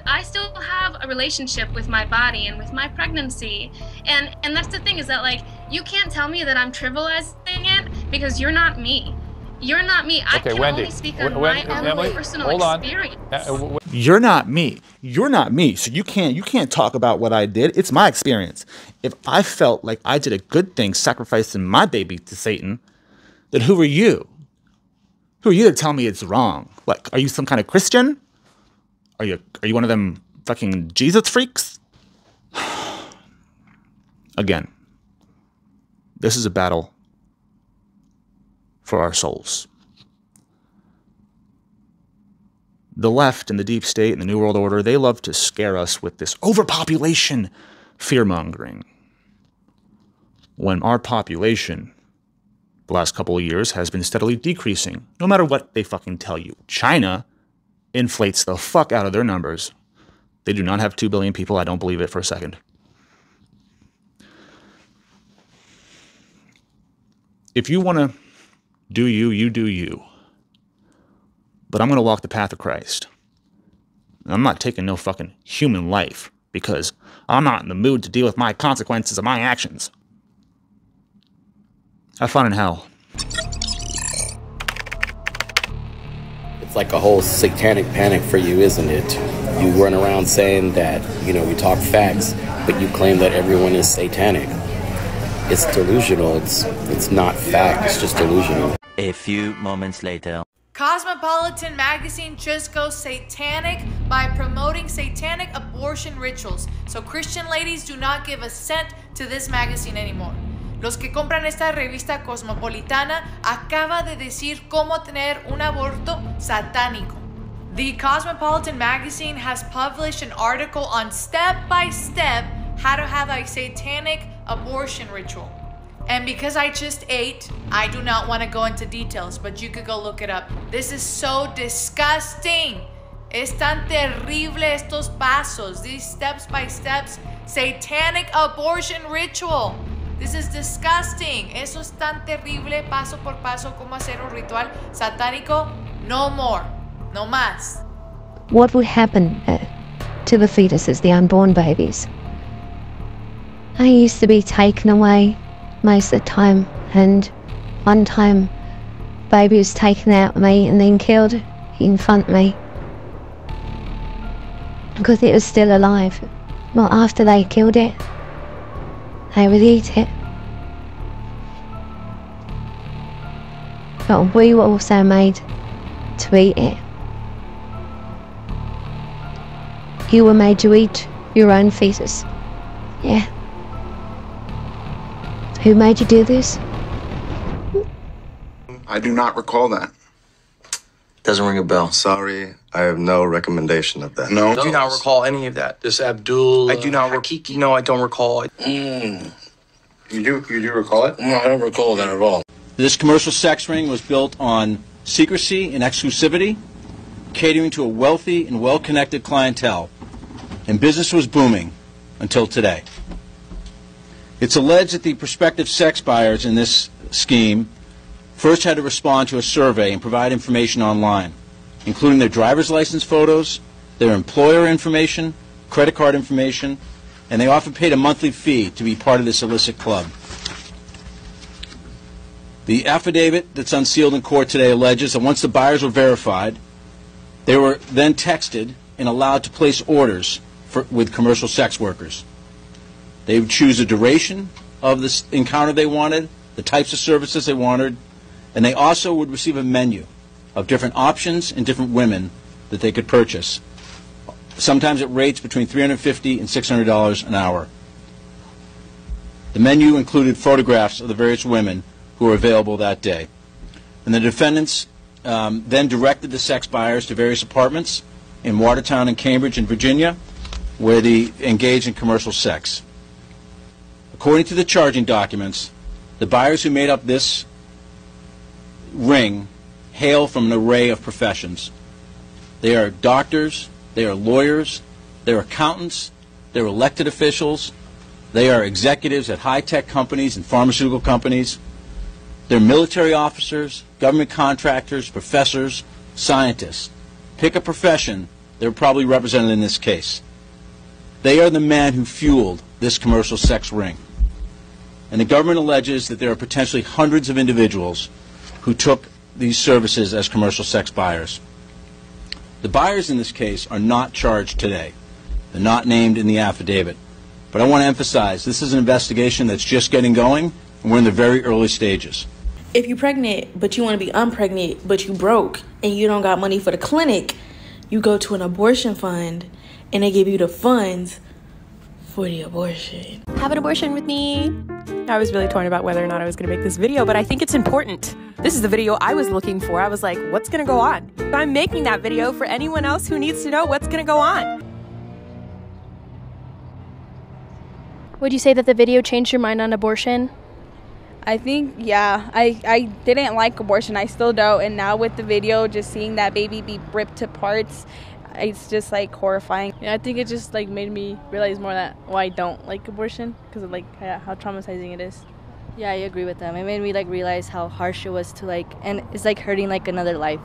I still have a relationship with my body and with my pregnancy. And that's the thing is that, like, you can't tell me that I'm trivializing it because you're not me. You're not me. I can Wendy, only speak on my own Emily, personal hold on. experience. You're not me. You're not me. So you can't talk about what I did. It's my experience. If I felt like I did a good thing sacrificing my baby to Satan, then who are you? Who are you to tell me it's wrong? Like, are you some kind of Christian? Are you one of them fucking Jesus freaks? Again, this is a battle for our souls. The left and the deep state and the New World Order, they love to scare us with this overpopulation fear-mongering. When our population, the last couple of years, has been steadily decreasing, no matter what they fucking tell you. China inflates the fuck out of their numbers. They do not have 2 billion people. I don't believe it for a second. If you want to do you, you do you. But I'm going to walk the path of Christ. I'm not taking no fucking human life because I'm not in the mood to deal with my consequences of my actions. Have fun in hell. It's like a whole satanic panic for you, isn't it? You run around saying that, you know, we talk facts, but you claim that everyone is satanic. It's delusional. It's not fact. It's just delusional. A few moments later. Cosmopolitan magazine just goes satanic by promoting satanic abortion rituals. So Christian ladies do not give a cent to this magazine anymore. Los que compran esta revista cosmopolitana acaba de decir cómo tener un aborto satánico. The Cosmopolitan magazine has published an article on step-by-step how to have a satanic abortion ritual. And because I just ate, I do not want to go into details, but you could go look it up. This is so disgusting. Es tan terrible estos pasos, these steps-by-steps satanic abortion ritual. This is disgusting. Eso es tan terrible, paso por paso, como hacer un ritual satánico. No more. No más. What would happen to the fetuses, the unborn babies? I used to be taken away most of the time, and one time baby was taken out of me and then killed in front of me because it was still alive. Well, after they killed it, they would eat it. But we were also made to eat it. You were made to eat your own fetus. Yeah. Who made you do this? I do not recall that. Doesn't ring a bell. Sorry, I have no recommendation of that. No, I do not recall any of that. This Abdul. I do not recall. No, I don't recall. You do recall it? No, I don't recall that at all. This commercial sex ring was built on secrecy and exclusivity, catering to a wealthy and well-connected clientele, and business was booming until today. It's alleged that the prospective sex buyers in this scheme first had to respond to a survey and provide information online, including their driver's license photos, their employer information, credit card information, and they often paid a monthly fee to be part of this illicit club. The affidavit that's unsealed in court today alleges that once the buyers were verified, they were then texted and allowed to place orders with commercial sex workers. They would choose a duration of this encounter they wanted, the types of services they wanted, and they also would receive a menu of different options and different women that they could purchase, sometimes at rates between $350 and $600 an hour. The menu included photographs of the various women who were available that day. And the defendants then directed the sex buyers to various apartments in Watertown and Cambridge in Virginia, where they engaged in commercial sex. According to the charging documents, the buyers who made up this ring hail from an array of professions. They are doctors, they are lawyers, they are accountants, they are elected officials, they are executives at high-tech companies and pharmaceutical companies, they're military officers, government contractors, professors, scientists. Pick a profession, they're probably represented in this case. They are the men who fueled this commercial sex ring. And the government alleges that there are potentially hundreds of individuals who took these services as commercial sex buyers. The buyers in this case are not charged today. They're not named in the affidavit. But I want to emphasize, this is an investigation that's just getting going, and we're in the very early stages. If you're pregnant, but you want to be unpregnant, but you broke, and you don't got money for the clinic, you go to an abortion fund, and they give you the funds for the abortion. Have an abortion with me. I was really torn about whether or not I was going to make this video, but I think it's important. This is the video I was looking for. I was like, what's going to go on? I'm making that video for anyone else who needs to know what's going to go on. Would you say that the video changed your mind on abortion? I think, yeah. I didn't like abortion. I still don't. And now with the video, just seeing that baby be ripped to parts, it's just like horrifying. Yeah, I think it just like made me realize more that why I don't like abortion, because of like how traumatizing it is. Yeah, I agree with them. It made me like realize how harsh it was to like, and it's like hurting like another life.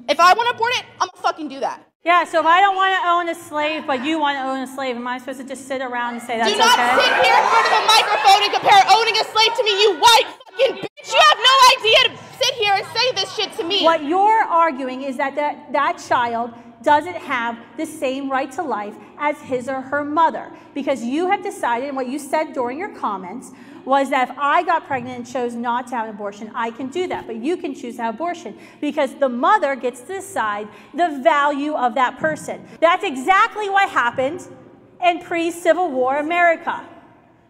If I want to abort it, I'm gonna fucking do that. Yeah, so if I don't want to own a slave, but you want to own a slave, am I supposed to just sit around and say that's okay? Do not sit here in front of a microphone and compare owning a slave to me, you white fucking bitch. You have no idea to sit here and say this shit to me. What you're arguing is that that child doesn't have the same right to life as his or her mother, because you have decided, and what you said during your comments was that if I got pregnant and chose not to have an abortion, I can do that, but you can choose to have abortion because the mother gets to decide the value of that person. That's exactly what happened in pre-Civil War America.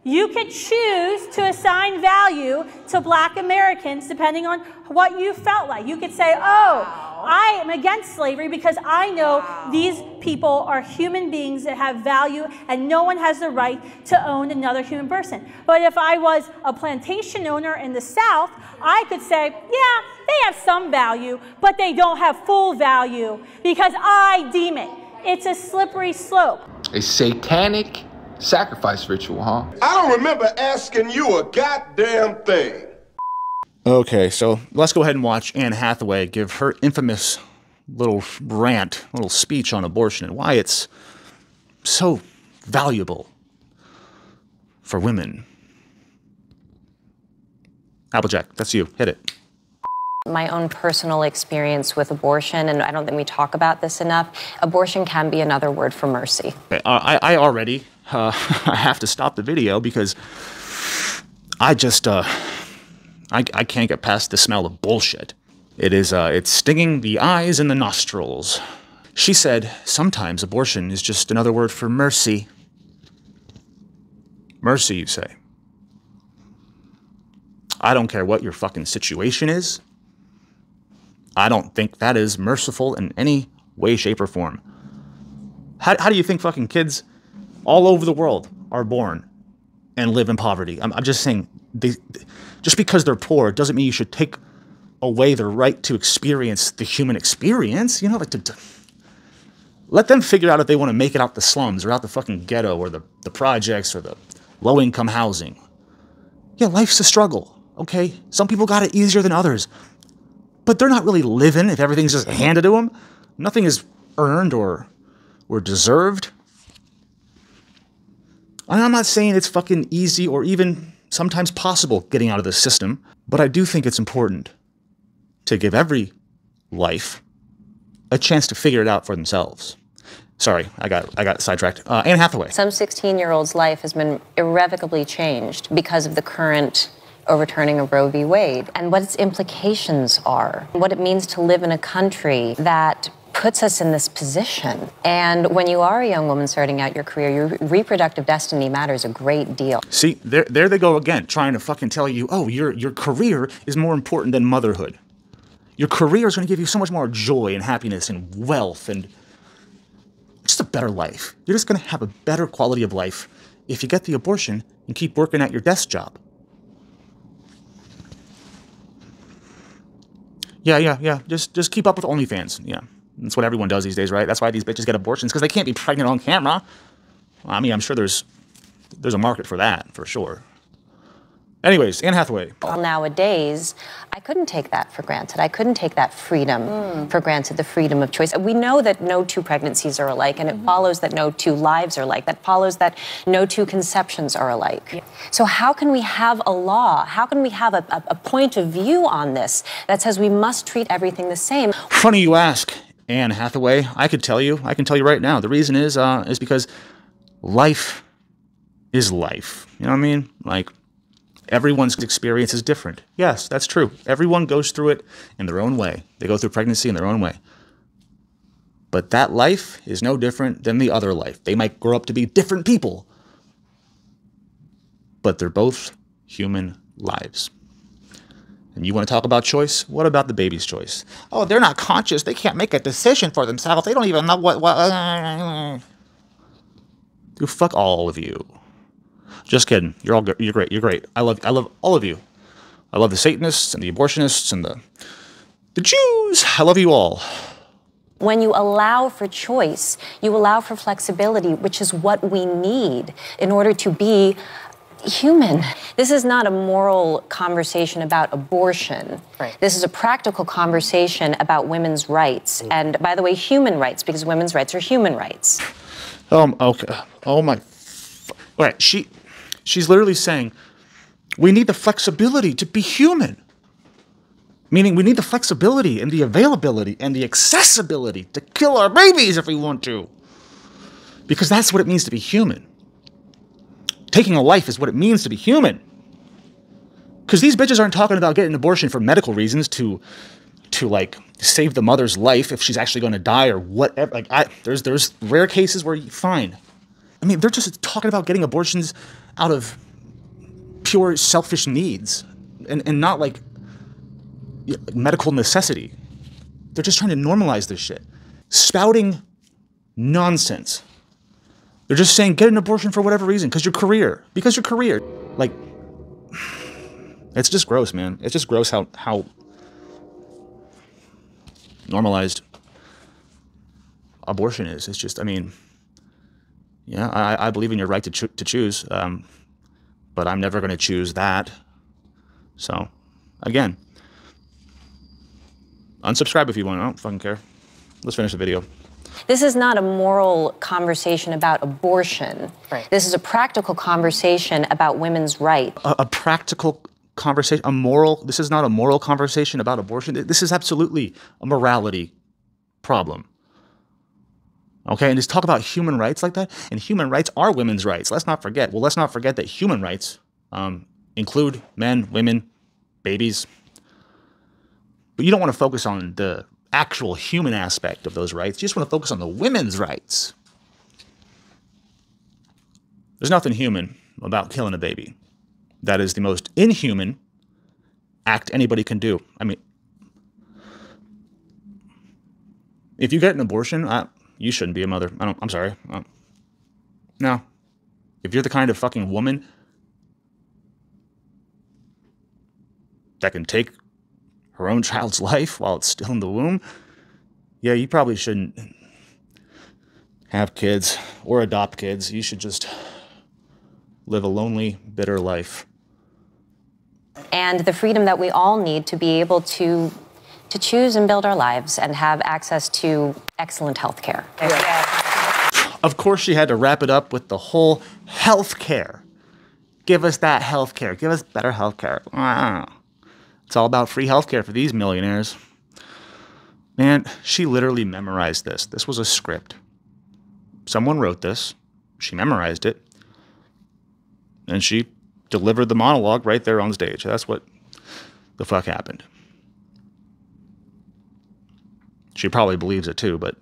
You could choose to assign value to Black Americans depending on what you felt like. You could say, oh, I am against slavery because I know these people are human beings that have value and no one has the right to own another human person. But if I was a plantation owner in the South, I could say, yeah, they have some value, but they don't have full value because I deem it. It's a slippery slope. A satanic sacrifice ritual, huh? I don't remember asking you a goddamn thing. Okay, so let's go ahead and watch Anne Hathaway give her infamous little rant, little speech on abortion and why it's so valuable for women. Applejack, that's you. Hit it. My own personal experience with abortion, and I don't think we talk about this enough, abortion can be another word for mercy. Okay, I already I have to stop the video because I just I can't get past the smell of bullshit. It's stinging the eyes and the nostrils. She said sometimes abortion is just another word for mercy. Mercy, you say. I don't care what your fucking situation is. I don't think that is merciful in any way, shape, or form. How do you think fucking kids all over the world are born and live in poverty? I'm just saying, just because they're poor doesn't mean you should take away their right to experience the human experience. You know, like to let them figure out if they want to make it out the slums or out the fucking ghetto or the projects or the low-income housing. Yeah, life's a struggle, okay? Some people got it easier than others. But they're not really living if everything's just handed to them. Nothing is earned or deserved. And I'm not saying it's fucking easy or even sometimes possible getting out of this system, but I do think it's important to give every life a chance to figure it out for themselves. Sorry, I got sidetracked. Anne Hathaway. Some 16-year-old's life has been irrevocably changed because of the current overturning of Roe v. Wade, and what its implications are, what it means to live in a country that puts us in this position. And when you are a young woman starting out your career, your reproductive destiny matters a great deal. See, there they go again, trying to fucking tell you, oh, your career is more important than motherhood. Your career is going to give you so much more joy and happiness and wealth and just a better life. You're just going to have a better quality of life if you get the abortion and keep working at your desk job. Yeah. Just keep up with OnlyFans. Yeah, that's what everyone does these days, right? That's why these bitches get abortions, because they can't be pregnant on camera. I mean, I'm sure there's a market for that, for sure. Anyways, Anne Hathaway. Well, nowadays, I couldn't take that for granted. I couldn't take that freedom for granted, the freedom of choice. We know that no two pregnancies are alike, and it follows that no two lives are alike. That follows that no two conceptions are alike. Yeah. So how can we have a law? How can we have a point of view on this that says we must treat everything the same? Funny you ask, Anne Hathaway. I can tell you right now. The reason is because life is life. You know what I mean? Like, everyone's experience is different. Yes, that's true. Everyone goes through it in their own way. They go through pregnancy in their own way. But that life is no different than the other life. They might grow up to be different people, but they're both human lives. And you want to talk about choice? What about the baby's choice? Oh, they're not conscious. They can't make a decision for themselves. They don't even know what. Dude, fuck all of you. Just kidding. You're great. You're great. I love all of you. I love the Satanists and the abortionists and the Jews. I love you all. When you allow for choice, you allow for flexibility, which is what we need in order to be human. This is not a moral conversation about abortion. Right. This is a practical conversation about women's rights. And by the way, human rights, because women's rights are human rights. Okay. Oh my. Right. She's literally saying, we need the flexibility to be human. Meaning we need the flexibility and the availability and the accessibility to kill our babies if we want to. Because that's what it means to be human. Taking a life is what it means to be human. Because these bitches aren't talking about getting an abortion for medical reasons to like save the mother's life if she's actually going to die or whatever. Like there's rare cases where fine. I mean, they're just talking about getting abortions out of pure selfish needs and not like medical necessity. They're just trying to normalize this shit. Spouting nonsense. They're just saying get an abortion for whatever reason, because your career. Like, it's just gross, man. It's just gross how normalized abortion is. It's just, I mean, yeah, I believe in your right to choose, but I'm never going to choose that. So, again, unsubscribe if you want. I don't fucking care. Let's finish the video. This is not a moral conversation about abortion. Right. This is a practical conversation about women's rights. A practical conversation, this is not a moral conversation about abortion. This is absolutely a morality problem. Okay, and just talk about human rights like that, and human rights are women's rights. Let's not forget. Well, let's not forget that human rights include men, women, babies. But you don't want to focus on the actual human aspect of those rights. You just want to focus on the women's rights. There's nothing human about killing a baby. That is the most inhuman act anybody can do. I mean, if you get an abortion, you shouldn't be a mother. I'm sorry. No. If you're the kind of fucking woman that can take her own child's life while it's still in the womb, yeah, you probably shouldn't have kids or adopt kids. You should just live a lonely, bitter life. And the freedom that we all need to be able to choose and build our lives and have access to excellent health care. Of course, she had to wrap it up with the whole health care. Give us that health care. Give us better health care. It's all about free health care for these millionaires. Man, she literally memorized this. This was a script. someone wrote this, she memorized it, and she delivered the monologue right there on stage. That's what the fuck happened. She probably believes it too, but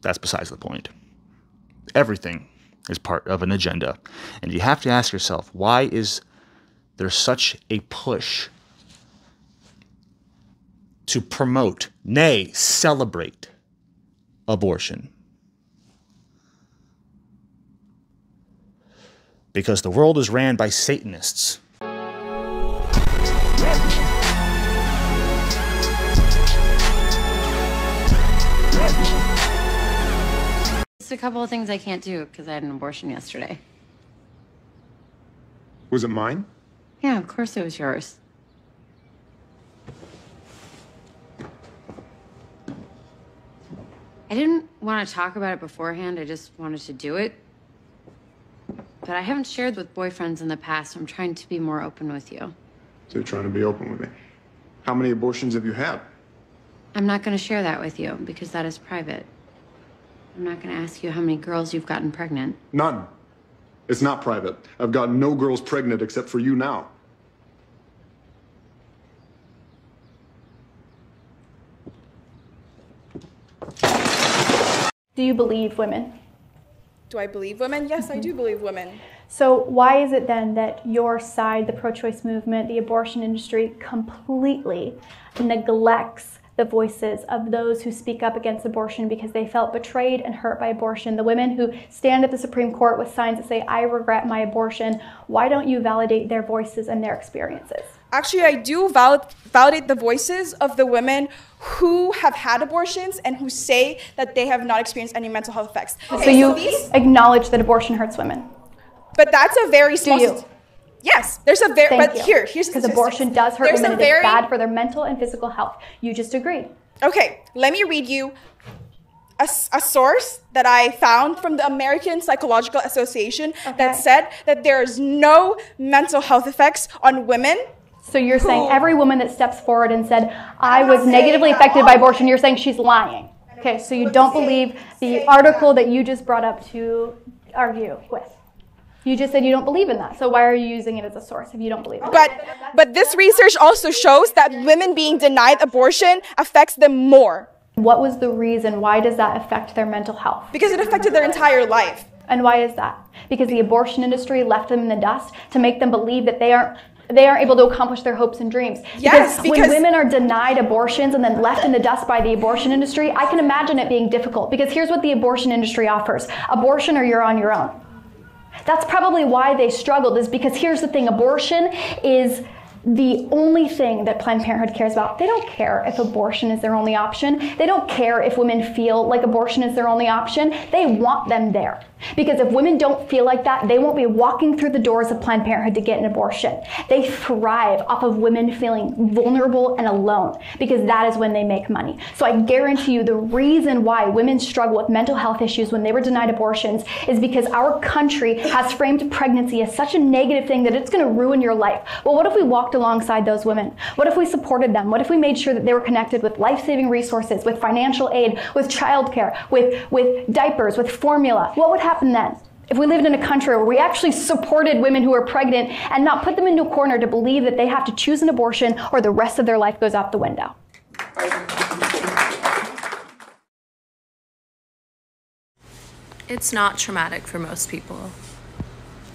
that's besides the point. Everything is part of an agenda. And you have to ask yourself, why is there such a push to promote, nay, celebrate abortion? Because the world is ran by Satanists. Just a couple of things I can't do because I had an abortion yesterday. Was it mine? Yeah, of course it was yours. I didn't want to talk about it beforehand. I just wanted to do it. But I haven't shared with boyfriends in the past. I'm trying to be more open with you. So you're trying to be open with me. How many abortions have you had? I'm not going to share that with you because that is private. I'm not going to ask you how many girls you've gotten pregnant. None. It's not private. I've got no girls pregnant except for you now. Do you believe women? Do I believe women? Yes, I do believe women. So why is it then that your side, the pro-choice movement, the abortion industry, completely neglects the voices of those who speak up against abortion because they felt betrayed and hurt by abortion? The women who stand at the Supreme Court with signs that say, "I regret my abortion." Why don't you validate their voices and their experiences? Actually, I do validate the voices of the women who have had abortions and who say that they have not experienced any mental health effects. Okay, so you acknowledge that abortion hurts women? But that's a very small... Do you? Yes, there's a very... Thank But you. here's because abortion does hurt women and it's bad for their mental and physical health. You just agreed. Okay, let me read you a source that I found from the American Psychological Association that said that there is no mental health effects on women. So you're saying every woman that steps forward and said, "I was negatively affected by abortion," you're saying she's lying. Okay, so you don't believe the article that you just brought up to argue with. You just said you don't believe in that. So why are you using it as a source if you don't believe it? But this research also shows that women being denied abortion affects them more. What was the reason? Why does that affect their mental health? Because it affected their entire life. And why is that? Because the abortion industry left them in the dust to make them believe that they aren't able to accomplish their hopes and dreams. Yes, because when women are denied abortions and then left in the dust by the abortion industry, I can imagine it being difficult. Because here's what the abortion industry offers: abortion or you're on your own. That's probably why they struggled, is because here's the thing: abortion is the only thing that Planned Parenthood cares about. They don't care if abortion is their only option. They don't care if women feel like abortion is their only option. They want them there. Because if women don't feel like that, they won't be walking through the doors of Planned Parenthood to get an abortion. They thrive off of women feeling vulnerable and alone, because that is when they make money. So I guarantee you the reason why women struggle with mental health issues when they were denied abortions is because our country has framed pregnancy as such a negative thing that it's going to ruin your life. Well, what if we walked alongside those women? What if we supported them? What if we made sure that they were connected with life-saving resources, with financial aid, with childcare, with diapers, with formula? What would happen then? If we lived in a country where we actually supported women who are pregnant and not put them into a corner to believe that they have to choose an abortion or the rest of their life goes out the window. It's not traumatic for most people.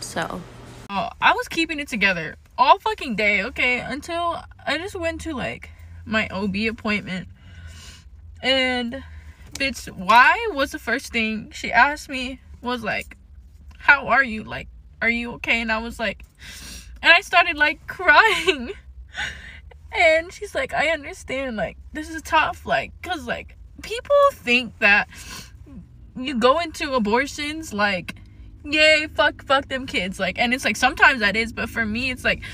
So. I was keeping it together all fucking day, okay, until I just went to like my OB appointment. And bitch, why was the first thing she asked me was like, "How are you? Like, are you okay?" And I was like, and I started like crying. And she's like, "I understand, like, this is tough, like, cause like people think that you go into abortions like, yay, fuck them kids, like," and it's like sometimes that is, but for me it's like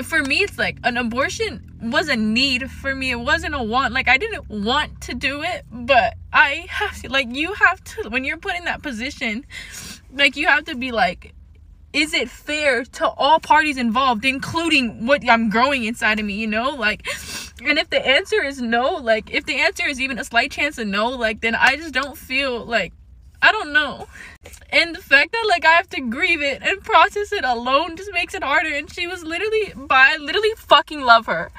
for me it's like an abortion was a need for me. It wasn't a want. Like, I didn't want to do it, but I have to, like, you have to, when you're put in that position, like, you have to be like, is it fair to all parties involved, including what I'm growing inside of me, you know? Like, And if the answer is no, like, if the answer is even a slight chance of no, like, then I just don't feel like, I don't know. And the fact that, like, I have to grieve it and process it alone just makes it harder. And she was literally, I literally fucking love her.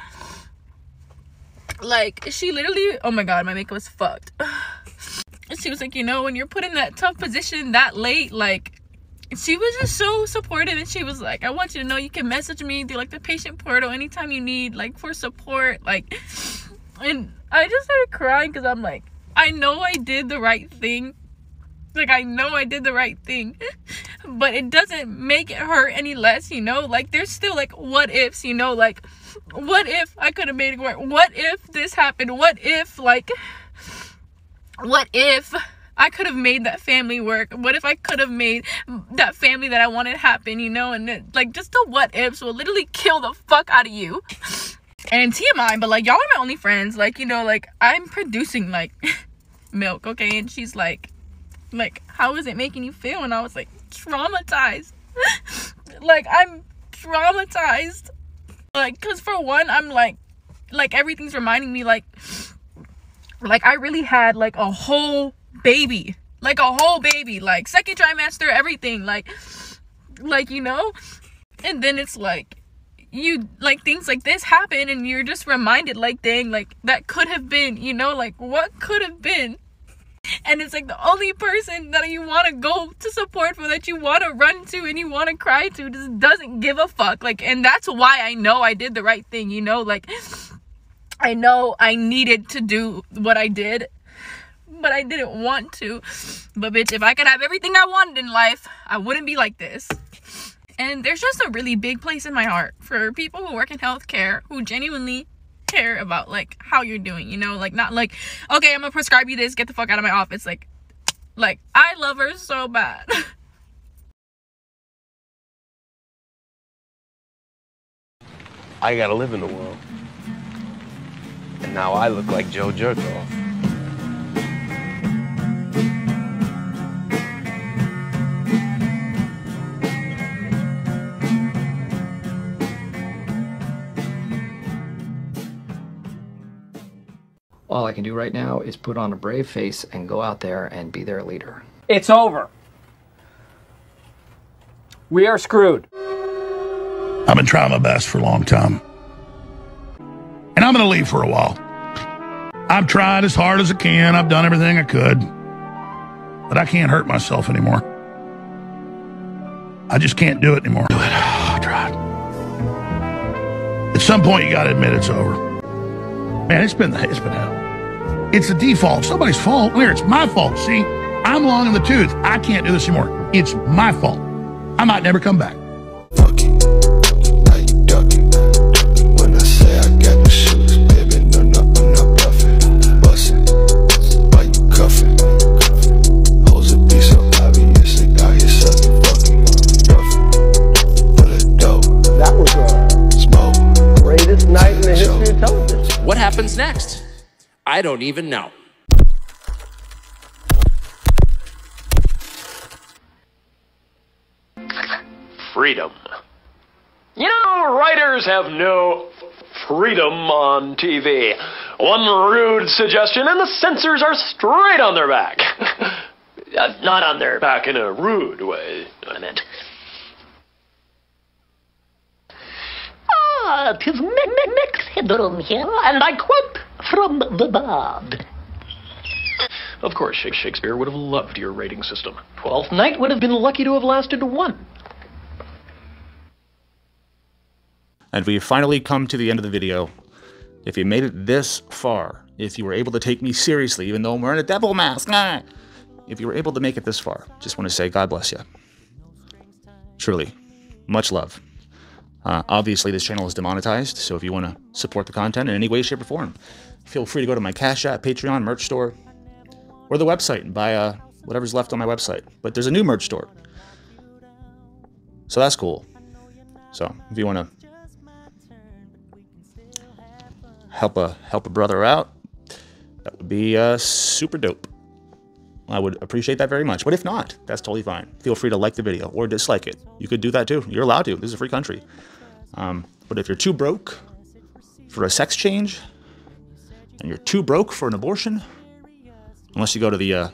Like, she literally, oh my god, my makeup was fucked. And she was like, you know, when you're put in that tough position that late, like, she was just so supportive. And she was like, I want you to know you can message me through, like, the patient portal anytime you need, like, for support. Like, and I just started crying because I'm like, I know I did the right thing. Like, I know I did the right thing, but it doesn't make it hurt any less, you know? Like, there's still, like, what ifs, you know? Like, what if I could have made it work? What if this happened? What if, like, what if I could have made that family work? What if I could have made that family that I wanted happen, you know? And, it, like, just the what ifs will literally kill the fuck out of you. And TMI, but, like, y'all are my only friends. Like, you know, like, I'm producing, like, milk, okay? And she's like, how is it making you feel? And I was like, traumatized. Like, I'm traumatized. Like, because for one, I'm like everything's reminding me, like I really had, like, a whole baby. Like, a whole baby. Like, second trimester, everything. Like, you know? And then it's like, you, like, things like this happen, and you're just reminded, like, dang, like, that could have been, you know? Like, what could have been? And it's like the only person that you want to go to support for, that you want to run to and you want to cry to, just doesn't give a fuck. Like, and that's why I know I did the right thing, you know? Like, I know I needed to do what I did, but I didn't want to. But bitch, if I could have everything I wanted in life, I wouldn't be like this. And there's just a really big place in my heart for people who work in healthcare, who genuinely care about, like, how you're doing, you know? Like, not like, okay, I'm gonna prescribe you this, get the fuck out of my office. Like I love her so bad. I gotta live in the world, and now I look like Joe Jerkoff. All I can do right now is put on a brave face and go out there and be their leader. It's over. We are screwed. I've been trying my best for a long time. And I'm going to leave for a while. I've tried as hard as I can. I've done everything I could. But I can't hurt myself anymore. I just can't do it anymore. I tried. At some point, you got to admit it's over. Man, it's been hell. It's the default. It's nobody's fault. It's my fault. See, I'm long in the tooth. I can't do this anymore. It's my fault. I might never come back. When I say I got the shoes, baby, no, I'm not bluffing. Bustin', why you cuffin'? Hoes it be so obvious, they got here sucking, fucking, roughin'. Full of dope. That was smoke. Greatest night in the history of television. What happens next? I don't even know. Freedom. You know, writers have no freedom on TV. One rude suggestion and the censors are straight on their back. Not on their back in a rude way, I meant. "'Tis next headroom here, and I quote from the Bard." Of course, Shakespeare would have loved your rating system. Twelfth Night would have been lucky to have lasted one. And we've finally come to the end of the video. If you made it this far, if you were able to take me seriously, even though I'm wearing a devil mask, if you were able to make it this far, just want to say God bless you. Truly, much love. Obviously, this channel is demonetized, so if you want to support the content in any way, shape, or form, feel free to go to my Cash App, Patreon, merch store, or the website and buy whatever's left on my website. But there's a new merch store, so that's cool. So if you want to help a brother out, that would be super dope. I would appreciate that very much. But if not, that's totally fine. Feel free to like the video or dislike it. You could do that too. You're allowed to. This is a free country. But if you're too broke for a sex change, and you're too broke for an abortion, unless you go to the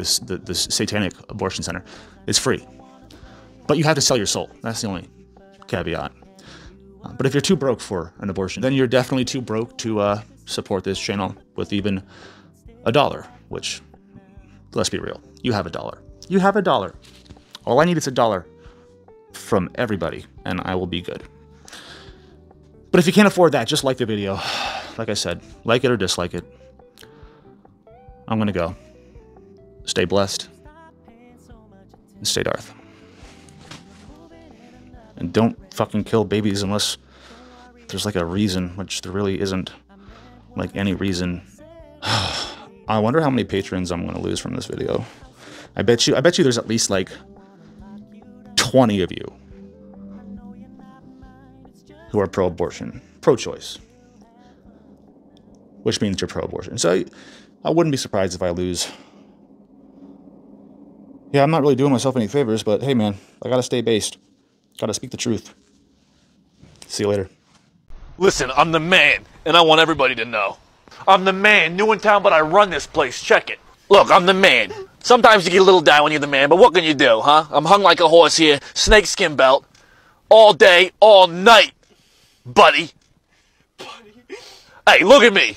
Satanic Abortion Center, it's free. But you have to sell your soul. That's the only caveat. But if you're too broke for an abortion, then you're definitely too broke to support this channel with even $1, which, let's be real, you have $1. You have $1. All I need is $1 from everybody, and I will be good. But if you can't afford that, just like the video. Like I said, like it or dislike it. I'm gonna go. Stay blessed. And stay Darth. And don't fucking kill babies unless there's like a reason, which there really isn't like any reason. I wonder how many patrons I'm gonna lose from this video. I bet you there's at least like 20 of you who are pro-abortion, pro-choice, which means you're pro-abortion. So I wouldn't be surprised if I lose. Yeah, I'm not really doing myself any favors, but hey man, I gotta stay based. Gotta speak the truth. See you later. Listen, I'm the man, and I want everybody to know. I'm the man, new in town, but I run this place. Check it. Look, I'm the man. Sometimes you get a little down when you're the man, but what can you do, huh? I'm hung like a horse here, snakeskin belt, all day, all night, buddy. Hey, look at me.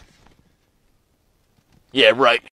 Yeah, right.